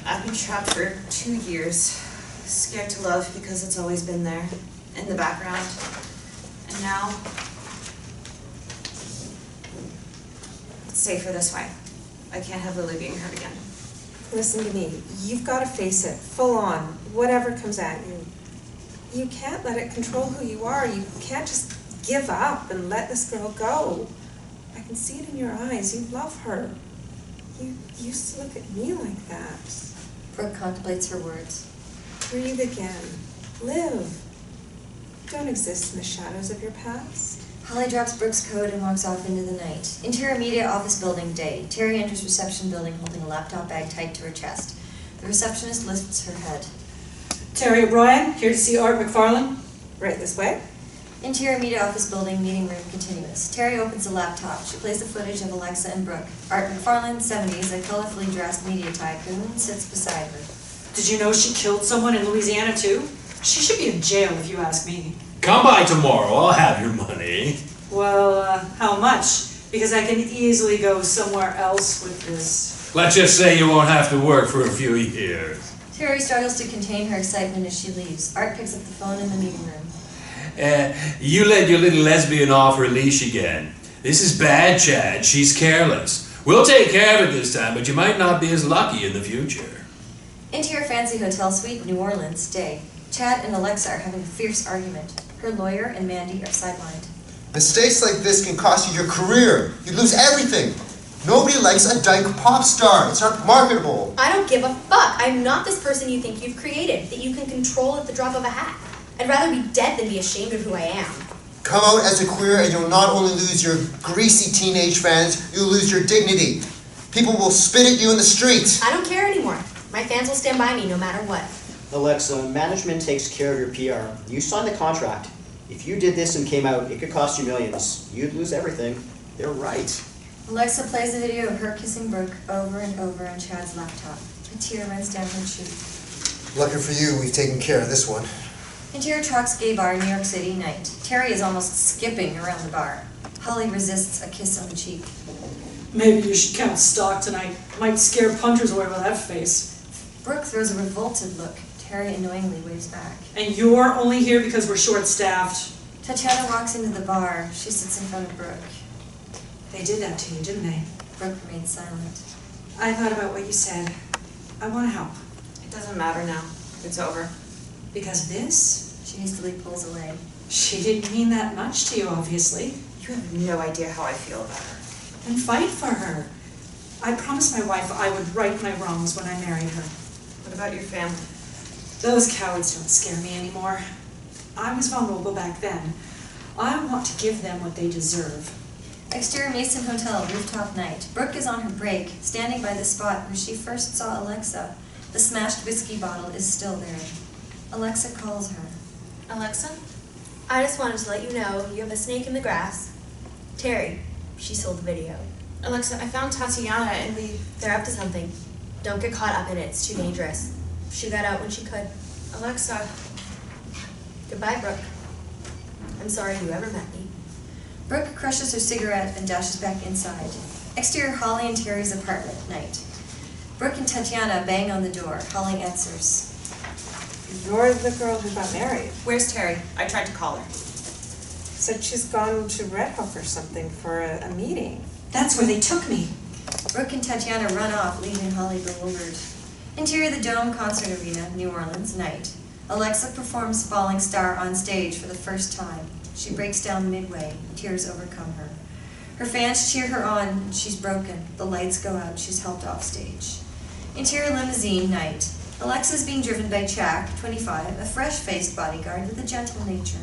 C: I've been trapped for 2 years, scared to love because it's always been there, in the background. And now, it's safer this way. I can't have Lily being hurt again.
E: Listen to me. You've got to face it, full on, whatever comes at you. You can't let it control who you are. You can't just give up and let this girl go. I can see it in your eyes. You love her. You used to look at me like that.
A: Brooke contemplates her words.
E: Breathe again. Live. Don't exist in the shadows of your past.
A: Holly drops Brooke's coat and walks off into the night. Interior media office building day. Terri enters reception building holding a laptop bag tight to her chest. The receptionist lifts her head.
B: Terri O'Brien, here to see Art McFarlane.
E: Right this way.
A: Interior media office building, meeting room continuous. Terri opens the laptop. She plays the footage of Alexa and Brooke. Art McFarlane, 70s, a colorfully dressed media tycoon, sits beside her.
B: Did you know she killed someone in Louisiana too? She should be in jail if you ask me.
H: Come by tomorrow, I'll have your money.
B: Well, how much? Because I can easily go somewhere else with this.
H: Let's just say you won't have to work for a few years.
A: Terri struggles to contain her excitement as she leaves. Art picks up the phone in the meeting room.
H: You let your little lesbian off her leash again. This is bad, Chad. She's careless. We'll take care of it this time, but you might not be as lucky in the future.
A: Interior fancy hotel suite, New Orleans, day. Chad and Alexa are having a fierce argument. Her lawyer and Mandy are sidelined.
G: Mistakes like this can cost you your career. You lose everything. Nobody likes a dyke pop star. It's not marketable.
D: I don't give a fuck. I'm not this person you think you've created, that you can control at the drop of a hat. I'd rather be dead than be ashamed of who I am.
G: Come out as a queer and you'll not only lose your greasy teenage fans, you'll lose your dignity. People will spit at you in the streets.
D: I don't care anymore. My fans will stand by me no matter what.
I: Alexa, management takes care of your PR. You signed the contract. If you did this and came out, it could cost you millions. You'd lose everything. They're right.
A: Alexa plays a video of her kissing Brooke over and over on Chad's laptop. A tear runs down her cheek.
G: Lucky for you, we've taken care of this one.
A: Interior Trucks Gay Bar, New York City, night. Terri is almost skipping around the bar. Holly resists a kiss on the cheek.
B: Maybe you should count stock tonight. Might scare punters away with that face.
A: Brooke throws a revolted look. Terri annoyingly waves back.
B: And you're only here because we're short-staffed.
A: Tatiana walks into the bar. She sits in front of Brooke.
B: They did that to you, didn't they?
A: Brooke remains silent.
B: I thought about what you said. I want to help.
C: It doesn't matter now. It's over.
B: Because of this?
A: She hastily pulls away.
B: She didn't mean that much to you, obviously.
C: You have no idea how I feel about her.
B: Then fight for her. I promised my wife I would right my wrongs when I married her.
C: What about your family?
B: Those cowards don't scare me anymore. I was vulnerable back then. I want to give them what they deserve.
A: Exterior Mason Hotel, rooftop night. Brooke is on her break, standing by the spot where she first saw Alexa. The smashed whiskey bottle is still there. Alexa calls her.
C: Alexa?
D: I just wanted to let you know you have a snake in the grass. Terri, she sold the video.
C: Alexa, I found Tatiana and
D: They're up to something. Don't get caught up in it, it's too dangerous. She got out when she could.
C: Alexa.
D: Goodbye, Brooke. I'm sorry you ever met me.
A: Brooke crushes her cigarette and dashes back inside. Exterior Holly and Terry's apartment, night. Brooke and Tatiana bang on the door. Holly answers.
E: You're the girl who got married.
C: Where's Terri? I tried to call her.
E: Said she's gone to Red Hook or something for a meeting.
B: That's where they took me.
A: Brooke and Tatiana run off, leaving Holly bewildered. Interior the Dome Concert Arena, New Orleans, night. Alexa performs Falling Star on stage for the first time. She breaks down midway. Tears overcome her. Her fans cheer her on, and she's broken. The lights go out. She's helped off stage. Interior limousine, night. Alexa's being driven by Jack, 25, a fresh-faced bodyguard with a gentle nature.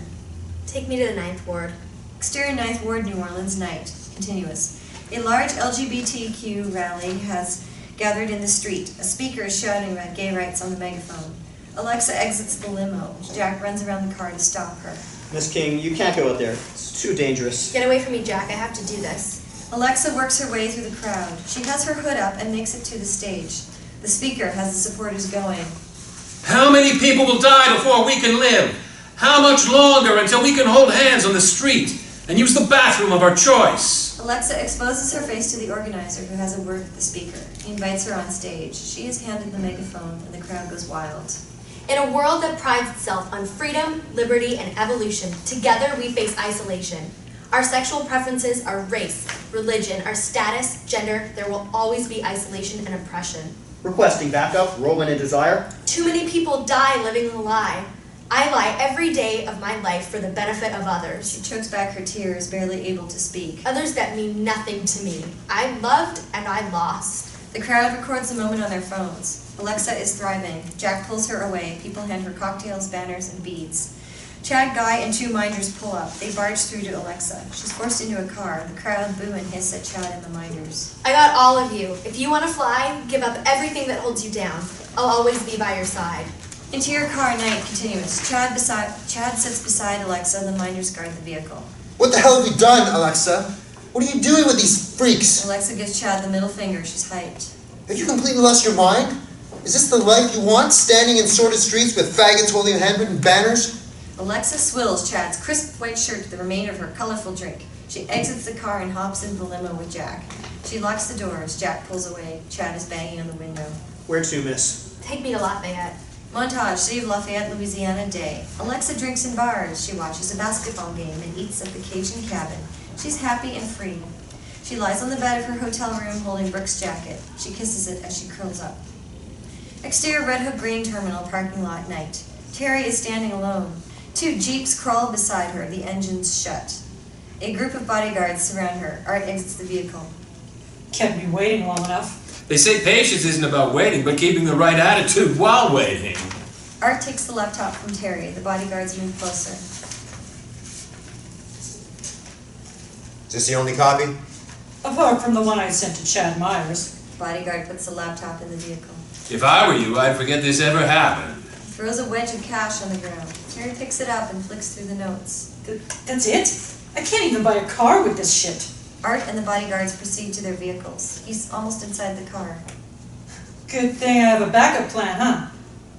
D: Take me to the 9th Ward.
A: Exterior 9th Ward, New Orleans, night. Continuous. A large LGBTQ rally has gathered in the street. A speaker is shouting about gay rights on the megaphone. Alexa exits the limo. Jack runs around the car to stop her.
I: Miss King, you can't go out there. It's too dangerous.
D: Get away from me, Jack. I have to do this.
A: Alexa works her way through the crowd. She has her hood up and makes it to the stage. The speaker has the supporters going.
H: How many people will die before we can live? How much longer until we can hold hands on the street and use the bathroom of our choice?
A: Alexa exposes her face to the organizer, who has a word with the speaker. He invites her on stage. She is handed the megaphone, and the crowd goes wild.
D: In a world that prides itself on freedom, liberty, and evolution, together we face isolation. Our sexual preferences, our race, religion, our status, gender, there will always be isolation and oppression.
I: Requesting backup, rolling in desire.
D: Too many people die living a lie. I lie every day of my life for the benefit of others.
A: She chokes back her tears, barely able to speak.
D: Others that mean nothing to me. I loved and I lost.
A: The crowd records the moment on their phones. Alexa is thriving. Jack pulls her away. People hand her cocktails, banners, and beads. Chad, Guy, and 2 minders pull up. They barge through to Alexa. She's forced into a car. The crowd boo and hiss at Chad and the minders.
D: I got all of you. If you want to fly, give up everything that holds you down. I'll always be by your side.
A: Interior car, night, continuous. Chad sits beside Alexa. The minders guard the vehicle.
G: What the hell have you done, Alexa? What are you doing with these freaks?
A: Alexa gives Chad the middle finger. She's hyped.
G: Have you completely lost your mind? Is this the life you want, standing in sordid streets with faggots holding handwritten banners?
A: Alexa swills Chad's crisp white shirt to the remainder of her colorful drink. She exits the car and hops into the limo with Jack. She locks the doors. Jack pulls away. Chad is banging on the window.
I: Where to, miss?
D: Take me to Lafayette.
A: Montage, City of Lafayette, Louisiana, day. Alexa drinks in bars. She watches a basketball game and eats at the Cajun cabin. She's happy and free. She lies on the bed of her hotel room holding Brooke's jacket. She kisses it as she curls up. Exterior Red Hook Grain Terminal parking lot, night. Terri is standing alone. 2 jeeps crawl beside her, the engines shut. A group of bodyguards surround her. Art exits the vehicle.
B: Kept me waiting long enough.
H: They say patience isn't about waiting, but keeping the right attitude while waiting.
A: Art takes the laptop from Terri. The bodyguards move closer.
G: Is this the only copy?
B: Apart from the one I sent to Chad Myers.
A: The bodyguard puts the laptop in the vehicle.
H: If I were you, I'd forget this ever happened.
A: Throws a wedge of cash on the ground. Terri picks it up and flicks through the notes.
B: That's it? I can't even buy a car with this shit.
A: Art and the bodyguards proceed to their vehicles. He's almost inside the car.
B: Good thing I have a backup plan, huh?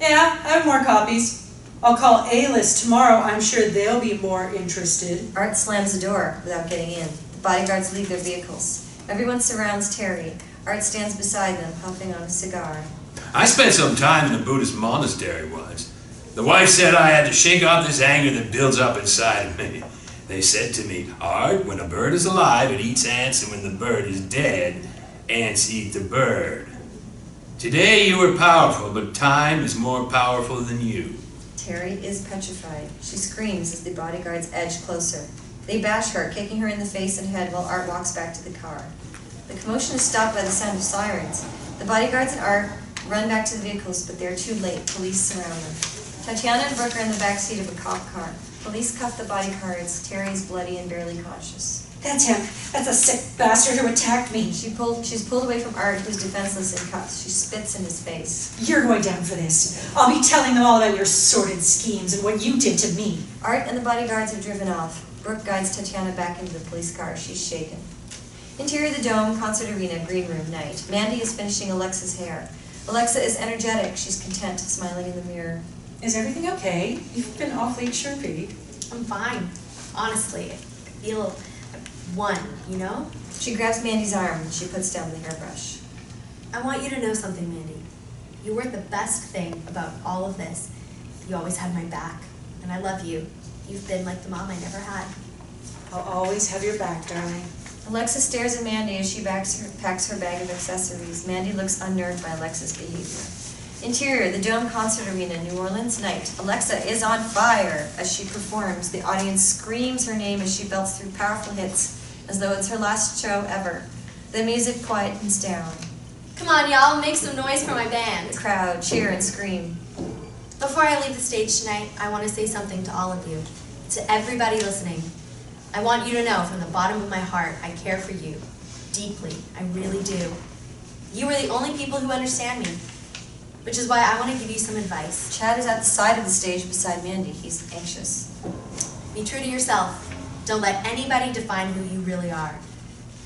B: Yeah, I have more copies. I'll call A-List tomorrow. I'm sure they'll be more interested.
A: Art slams the door without getting in. The bodyguards leave their vehicles. Everyone surrounds Terri. Art stands beside them, puffing on a cigar.
H: I spent some time in a Buddhist monastery once. The wife said I had to shake off this anger that builds up inside of me. They said to me, Art, when a bird is alive, it eats ants, and when the bird is dead, ants eat the bird. Today you are powerful, but time is more powerful than you.
A: Terri is petrified. She screams as the bodyguards edge closer. They bash her, kicking her in the face and head while Art walks back to the car. The commotion is stopped by the sound of sirens. The bodyguards and Art run back to the vehicles, but they're too late. Police surround them. Tatiana and Brooke are in the back seat of a cop car. Police cuff the bodyguards. Terri is bloody and barely conscious.
B: That's him. That's a sick bastard who attacked me.
A: She's pulled away from Art, who's defenseless in cuffs. She spits in his face.
B: You're going down for this. I'll be telling them all about your sordid schemes and what you did to me.
A: Art and the bodyguards have driven off. Brooke guides Tatiana back into the police car. She's shaken. Interior of the Dome, concert arena, green room, night. Mandy is finishing Alexa's hair. Alexa is energetic. She's content, smiling in the mirror.
B: Is everything okay? You've been awfully chirpy.
D: I'm fine. Honestly, I feel one, you know?
A: She grabs Mandy's arm and she puts down the hairbrush.
D: I want you to know something, Mandy. You were the best thing about all of this. You always had my back, and I love you. You've been like the mom I never had.
B: I'll always have your back, darling.
A: Alexa stares at Mandy as she packs her bag of accessories. Mandy looks unnerved by Alexa's behavior. Interior, the Dome Concert Arena, New Orleans night. Alexa is on fire as she performs. The audience screams her name as she belts through powerful hits, as though it's her last show ever. The music quietens down.
D: Come on, y'all, make some noise for my band.
A: The crowd cheer and scream.
D: Before I leave the stage tonight, I want to say something to all of you, to everybody listening. I want you to know from the bottom of my heart, I care for you, deeply, I really do. You are the only people who understand me, which is why I want to give you some advice.
A: Chad is at the side of the stage beside Mandy. He's anxious.
D: Be true to yourself. Don't let anybody define who you really are.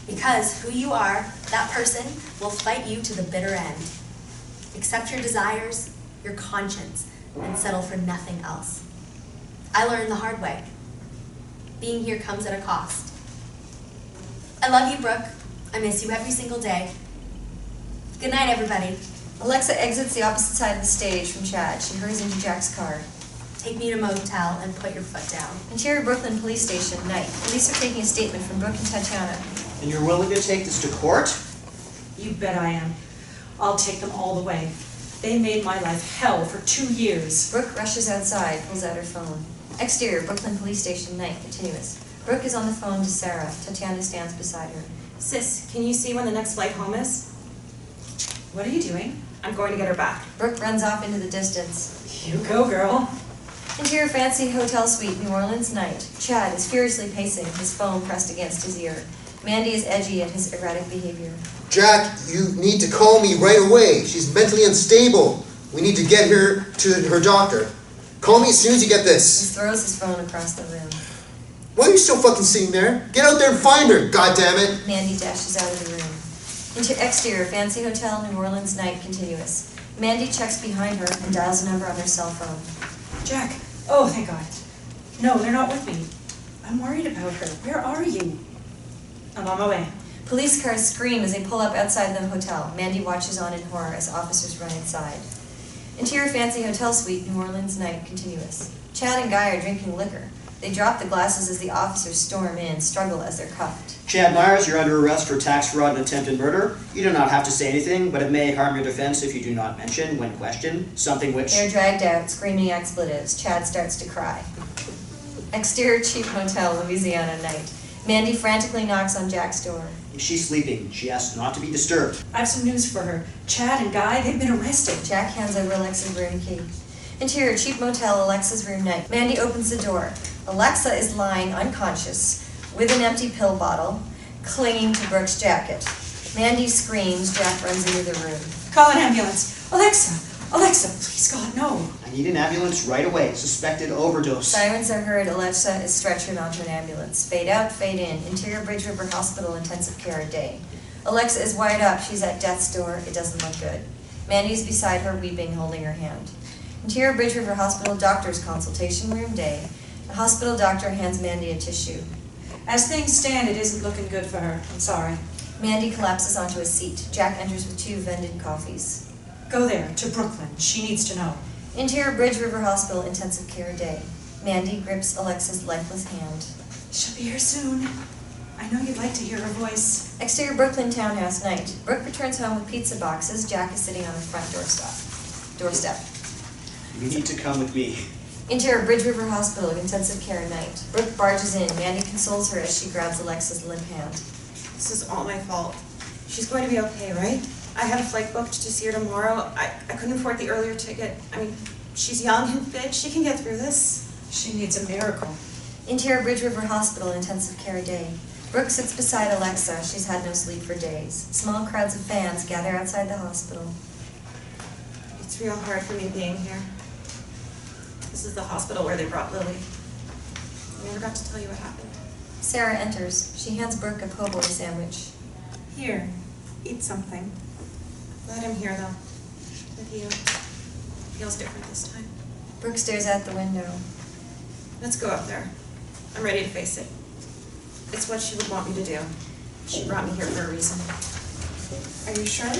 D: Because who you are, that person will fight you to the bitter end. Accept your desires, your conscience, and settle for nothing else. I learned the hard way. Being here comes at a cost. I love you, Brooke. I miss you every single day. Good night, everybody.
A: Alexa exits the opposite side of the stage from Chad. She hurries into Jack's car.
D: Take me to a motel and put your foot down.
A: Interior Brooklyn Police Station, night. Police are taking a statement from Brooke and Tatiana.
I: And you're willing to take this to court?
B: You bet I am. I'll take them all the way. They made my life hell for 2 years.
A: Brooke rushes outside, pulls out her phone. Exterior, Brooklyn Police Station, night, continuous. Brooke is on the phone to Sarah. Tatiana stands beside her.
C: Sis, can you see when the next flight home is?
B: What are you doing?
C: I'm going to get her back.
A: Brooke runs off into the distance.
B: You go, girl.
A: Interior fancy hotel suite, New Orleans, night. Chad is furiously pacing, his phone pressed against his ear. Mandy is edgy at his erratic behavior.
G: Jack, you need to call me right away. She's mentally unstable. We need to get her to her doctor. Call me as soon as you get
A: He
G: this.
A: throws his phone across the room.
G: Why are you still fucking sitting there? Get out there and find her, goddammit!
A: Mandy dashes out of the room. Exterior, fancy hotel, New Orleans, night, continuous. Mandy checks behind her and dials a number on her cell phone.
B: Jack. Oh, thank God. No, they're not with me. I'm worried about her. Where are you? I'm on my way.
A: Police cars scream as they pull up outside the hotel. Mandy watches on in horror as officers run inside. Interior fancy hotel suite, New Orleans, night, continuous. Chad and Guy are drinking liquor. They drop the glasses as the officers storm in, struggle as they're cuffed.
I: Chad Myers, you're under arrest for tax fraud and attempted murder. You do not have to say anything, but it may harm your defense if you do not mention, when questioned, something which...
A: They're dragged out, screaming expletives. Chad starts to cry. Exterior cheap hotel, Louisiana, night. Mandy frantically knocks on Jack's door.
I: She's sleeping. She asked not to be disturbed.
B: I have some news for her. Chad and Guy, they've been arrested.
A: Jack hands over Alexa's room key. Interior cheap motel, Alexa's room, night. Mandy opens the door. Alexa is lying unconscious with an empty pill bottle, clinging to Brooke's jacket. Mandy screams. Jack runs into the room.
B: Call an ambulance. Alexa! Alexa, please God, no.
I: I need an ambulance right away. Suspected overdose.
A: Sirens are heard. Alexa is stretchered onto an ambulance. Fade out, fade in. Interior Bridge River Hospital, intensive care, day. Alexa is wired up. She's at death's door. It doesn't look good. Mandy's beside her, weeping, holding her hand. Interior Bridge River Hospital, doctor's consultation room, day. The hospital doctor hands Mandy a tissue.
B: As things stand, it isn't looking good for her. I'm sorry.
A: Mandy collapses onto a seat. Jack enters with 2 vended coffees.
B: Go there, to Brooklyn. She needs to know.
A: Interior Bridge River Hospital, intensive care, day. Mandy grips Alexa's lifeless hand.
B: She'll be here soon. I know you'd like to hear her voice.
A: Exterior Brooklyn townhouse, night. Brooke returns home with pizza boxes. Jack is sitting on the front doorstep.
I: You need to come with me.
A: Interior Bridge River Hospital, intensive care, night. Brooke barges in. Mandy consoles her as she grabs Alexa's limp hand.
C: This is all my fault. She's going to be okay, right? I had a flight booked to see her tomorrow. I couldn't afford the earlier ticket. I mean, she's young and fit. She can get through this.
B: She needs a miracle.
A: Interior Bridge River Hospital, intensive care, day. Brooke sits beside Alexa. She's had no sleep for days. Small crowds of fans gather outside the hospital.
C: It's real hard for me being here. This is the hospital where they brought Lily. I never got to tell you what happened.
A: Sarah enters. She hands Brooke a po' boy sandwich.
E: Here, eat something.
C: Glad I'm here, though. With you. Feels different this time.
A: Brooke stares out the window.
C: Let's go up there. I'm ready to face it. It's what she would want me to do. She brought me here for a reason.
E: Are you sure?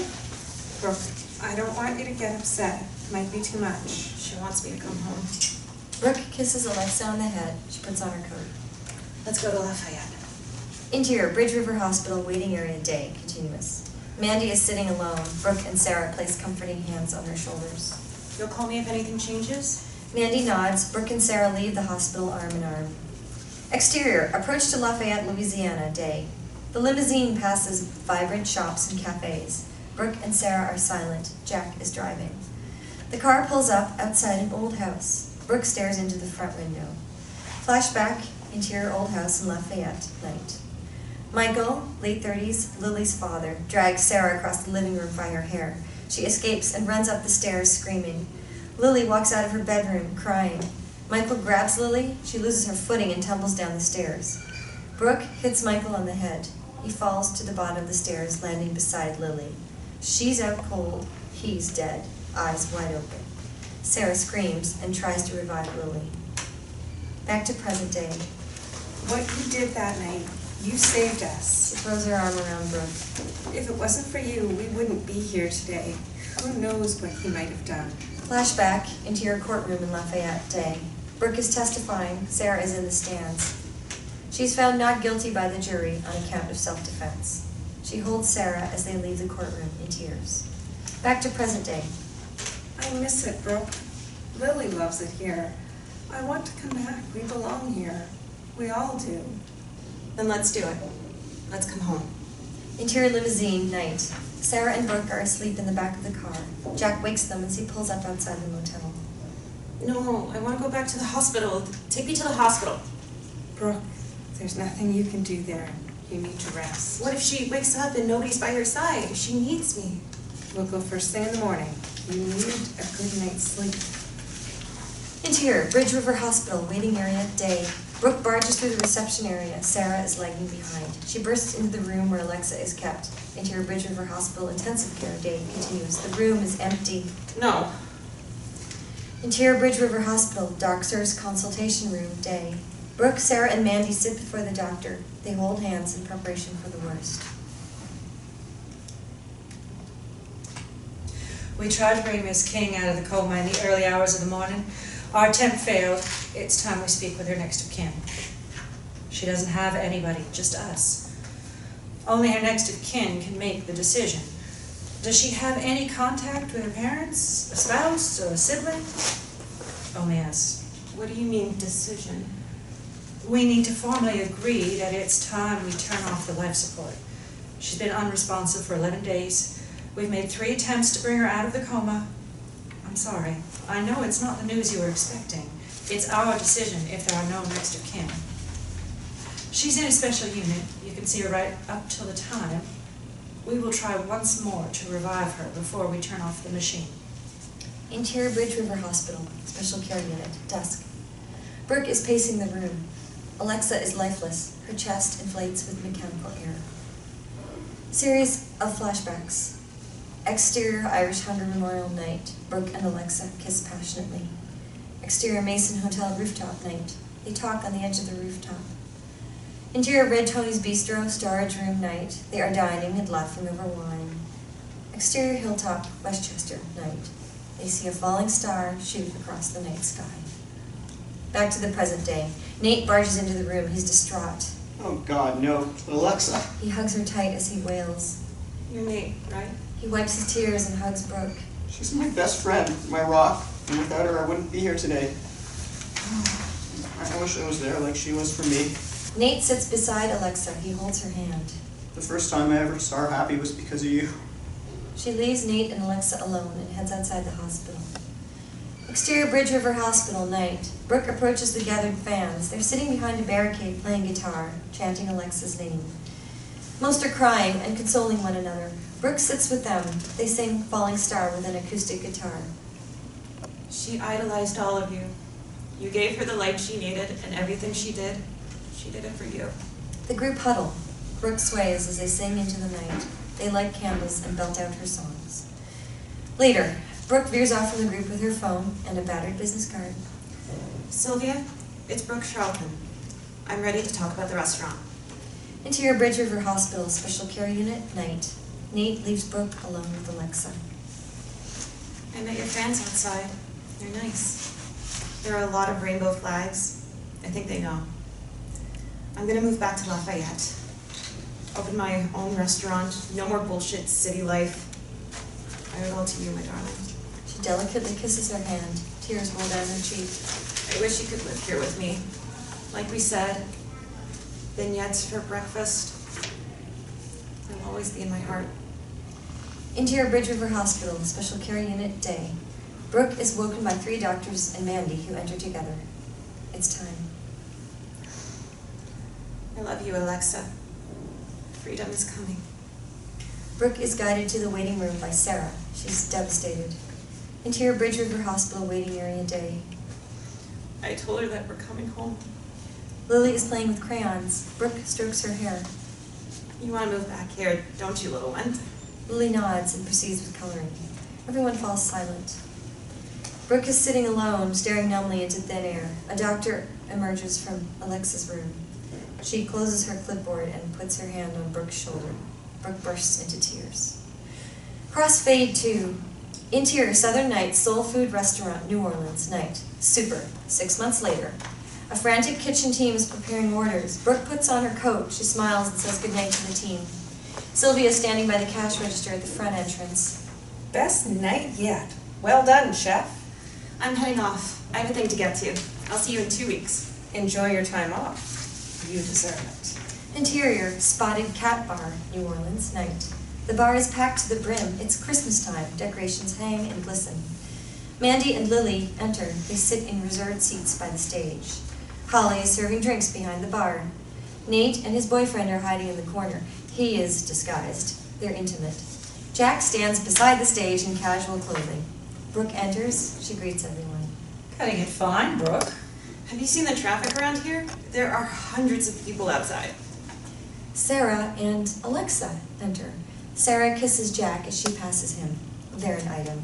E: Brooke, I don't want you to get upset. Might be too much.
C: She wants me to come home.
A: Brooke kisses Alexa on the head. She puts on her coat.
C: Let's go to Lafayette.
A: Interior, Bridge River Hospital, waiting area, day, continuous. Mandy is sitting alone. Brooke and Sarah place comforting hands on her shoulders.
C: You'll call me if anything changes?
A: Mandy nods. Brooke and Sarah leave the hospital arm in arm. Exterior, approach to Lafayette, Louisiana, day. The limousine passes vibrant shops and cafes. Brooke and Sarah are silent. Jack is driving. The car pulls up outside an old house. Brooke stares into the front window. Flashback, interior old house in Lafayette, night. Michael, late 30s, Lily's father, drags Sarah across the living room by her hair. She escapes and runs up the stairs screaming. Lily walks out of her bedroom, crying. Michael grabs Lily. She loses her footing and tumbles down the stairs. Brooke hits Michael on the head. He falls to the bottom of the stairs, landing beside Lily. She's out cold. He's dead, eyes wide open. Sarah screams and tries to revive Lily. Back to present day.
E: What you did that night, you saved us.
A: She throws her arm around Brooke.
E: If it wasn't for you, we wouldn't be here today. Who knows what he might have done.
A: Flashback, interior courtroom in Lafayette, day. Brooke is testifying. Sarah is in the stands. She's found not guilty by the jury on account of self-defense. She holds Sarah as they leave the courtroom in tears. Back to present day.
E: I miss it, Brooke. Lily loves it here. I want to come back. We belong here. We all do.
C: Then let's do it. Let's come home.
A: Interior limousine, night. Sarah and Brooke are asleep in the back of the car. Jack wakes them as he pulls up outside the motel.
C: No, I want to go back to the hospital. Take me to the hospital.
E: Brooke, there's nothing you can do there. You need to rest.
C: What if she wakes up and nobody's by her side? She needs me.
E: We'll go first thing in the morning. You need a good night's sleep.
A: Interior, Bridge River Hospital, waiting area, day. Brooke barges through the reception area. Sarah is lagging behind. She bursts into the room where Alexa is kept. Interior Bridge River Hospital, intensive care, day, continues. The room is empty.
C: No.
A: Interior Bridge River Hospital, doctor's consultation room, day. Brooke, Sarah, and Mandy sit before the doctor. They hold hands in preparation for the worst.
B: We tried to bring Miss King out of the coma in the early hours of the morning. Our attempt failed. It's time we speak with her next of kin. She doesn't have anybody, just us. Only her next of kin can make the decision. Does she have any contact with her parents, a spouse, or a sibling? Only us.
C: What do you mean, decision?
B: We need to formally agree that it's time we turn off the life support. She's been unresponsive for 11 days. We've made 3 attempts to bring her out of the coma. I'm sorry. I know it's not the news you were expecting. It's our decision if there are no next of kin. She's in a special unit. You can see her right up till the time. We will try once more to revive her before we turn off the machine.
A: Interior Bridge River Hospital, special care unit, dusk. Brooke is pacing the room. Alexa is lifeless. Her chest inflates with mechanical air. Series of flashbacks. Exterior Irish Hunger Memorial night. Brooke and Alexa kiss passionately. Exterior Mason Hotel rooftop night. They talk on the edge of the rooftop. Interior Red Tony's Bistro storage room night. They are dining and laughing over wine. Exterior Hilltop, Westchester night. They see a falling star shoot across the night sky. Back to the present day. Nate barges into the room. He's distraught.
F: Oh God, no. Alexa.
A: He hugs her tight as he wails.
C: You're Nate, right?
A: He wipes his tears and hugs Brooke.
F: She's my best friend, my rock, and without her I wouldn't be here today. I wish I was there like she was for me.
A: Nate sits beside Alexa. He holds her hand.
F: The first time I ever saw her happy was because of you.
A: She leaves Nate and Alexa alone and heads outside the hospital. Exterior Bridge River Hospital, night. Brooke approaches the gathered fans. They're sitting behind a barricade playing guitar, chanting Alexa's name. Most are crying and consoling one another. Brooke sits with them. They sing Falling Star with an acoustic guitar.
C: She idolized all of you. You gave her the light she needed, and everything she did it for you.
A: The group huddle. Brooke sways as they sing into the night. They light candles and belt out her songs. Later, Brooke veers off from the group with her phone and a battered business card.
C: Sylvia, it's Brooke Charlton. I'm ready to talk about the restaurant.
A: Interior Bridge River Hospital, Special Care Unit, night. Nate leaves Brooke alone with Alexa.
C: I met your fans outside. They're nice. There are a lot of rainbow flags. I think they know. I'm gonna move back to Lafayette. Open my own restaurant. No more bullshit city life. I owe it all to you, my darling.
A: She delicately kisses her hand. Tears roll down her cheek.
C: I wish you could live here with me. Like we said, vignettes for breakfast. They'll always be in my heart.
A: Interior Bridge River Hospital, Special Care Unit, day. Brooke is woken by 3 doctors and Mandy, who enter together. It's time.
C: I love you, Alexa. Freedom is coming.
A: Brooke is guided to the waiting room by Sarah. She's devastated. Interior Bridge River Hospital, waiting area, day.
C: I told her that we're coming home.
A: Lily is playing with crayons. Brooke strokes her hair.
C: You want to move back here, don't you, little one?
A: Lily nods and proceeds with coloring. Everyone falls silent. Brooke is sitting alone, staring numbly into thin air. A doctor emerges from Alexa's room. She closes her clipboard and puts her hand on Brooke's shoulder. Brooke bursts into tears. Crossfade to Interior Southern Nights Soul Food Restaurant, New Orleans, night. Super. 6 months later. A frantic kitchen team is preparing orders. Brooke puts on her coat. She smiles and says goodnight to the team. Sylvia is standing by the cash register at the front entrance.
E: Best night yet. Well done, chef.
C: I'm heading off. I have a thing to get to. I'll see you in 2 weeks.
E: Enjoy your time off. You deserve it.
A: Interior Spotted Cat Bar, New Orleans, night. The bar is packed to the brim. It's Christmas time. Decorations hang and glisten. Mandy and Lily enter. They sit in reserved seats by the stage. Holly is serving drinks behind the bar. Nate and his boyfriend are hiding in the corner. He is disguised. They're intimate. Jack stands beside the stage in casual clothing. Brooke enters. She greets everyone.
B: Cutting it fine, Brooke.
C: Have you seen the traffic around here? There are hundreds of people outside.
A: Sarah and Alexa enter. Sarah kisses Jack as she passes him. They're an item.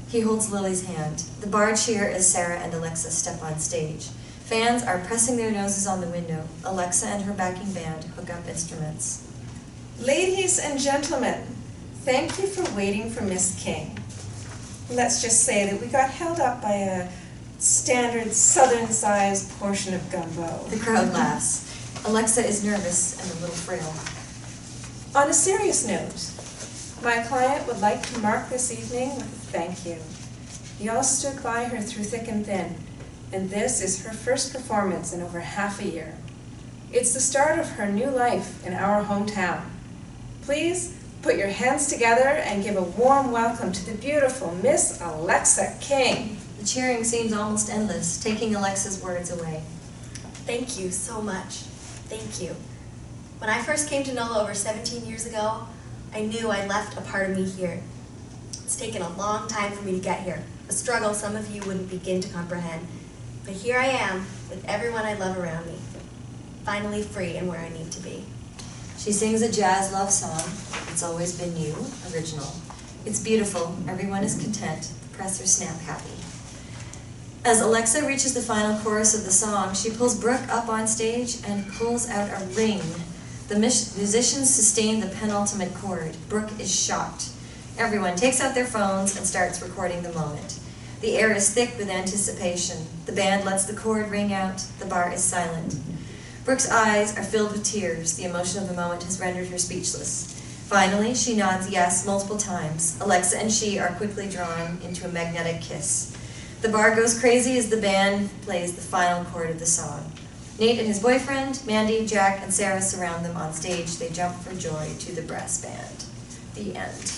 A: He holds Lily's hand. The bar cheer as Sarah and Alexa step on stage. Fans are pressing their noses on the window. Alexa and her backing band hook up instruments.
E: Ladies and gentlemen, thank you for waiting for Miss King. Let's just say that we got held up by a standard southern-sized portion of gumbo.
A: The crowd laughs. Alexa is nervous and a little frail.
E: On a serious note, my client would like to mark this evening with a thank you. You all stood by her through thick and thin, and this is her first performance in over half a year. It's the start of her new life in our hometown. Please put your hands together and give a warm welcome to the beautiful Miss Alexa King.
A: The cheering seems almost endless, taking Alexa's words away.
D: Thank you so much. Thank you. When I first came to NOLA over 17 years ago, I knew I left a part of me here. It's taken a long time for me to get here, a struggle some of you wouldn't begin to comprehend. But here I am, with everyone I love around me, finally free and where I need to be.
A: She sings a jazz love song, It's Always Been You, original. It's beautiful, everyone is content, the press are snap happy. As Alexa reaches the final chorus of the song, she pulls Brooke up on stage and pulls out a ring. The musicians sustain the penultimate chord. Brooke is shocked. Everyone takes out their phones and starts recording the moment. The air is thick with anticipation. The band lets the chord ring out. The bar is silent. Brooke's eyes are filled with tears. The emotion of the moment has rendered her speechless. Finally, she nods yes multiple times. Alexa and she are quickly drawn into a magnetic kiss. The bar goes crazy as the band plays the final chord of the song. Nate and his boyfriend, Mandy, Jack, and Sarah surround them on stage. They jump for joy to the brass band. The end.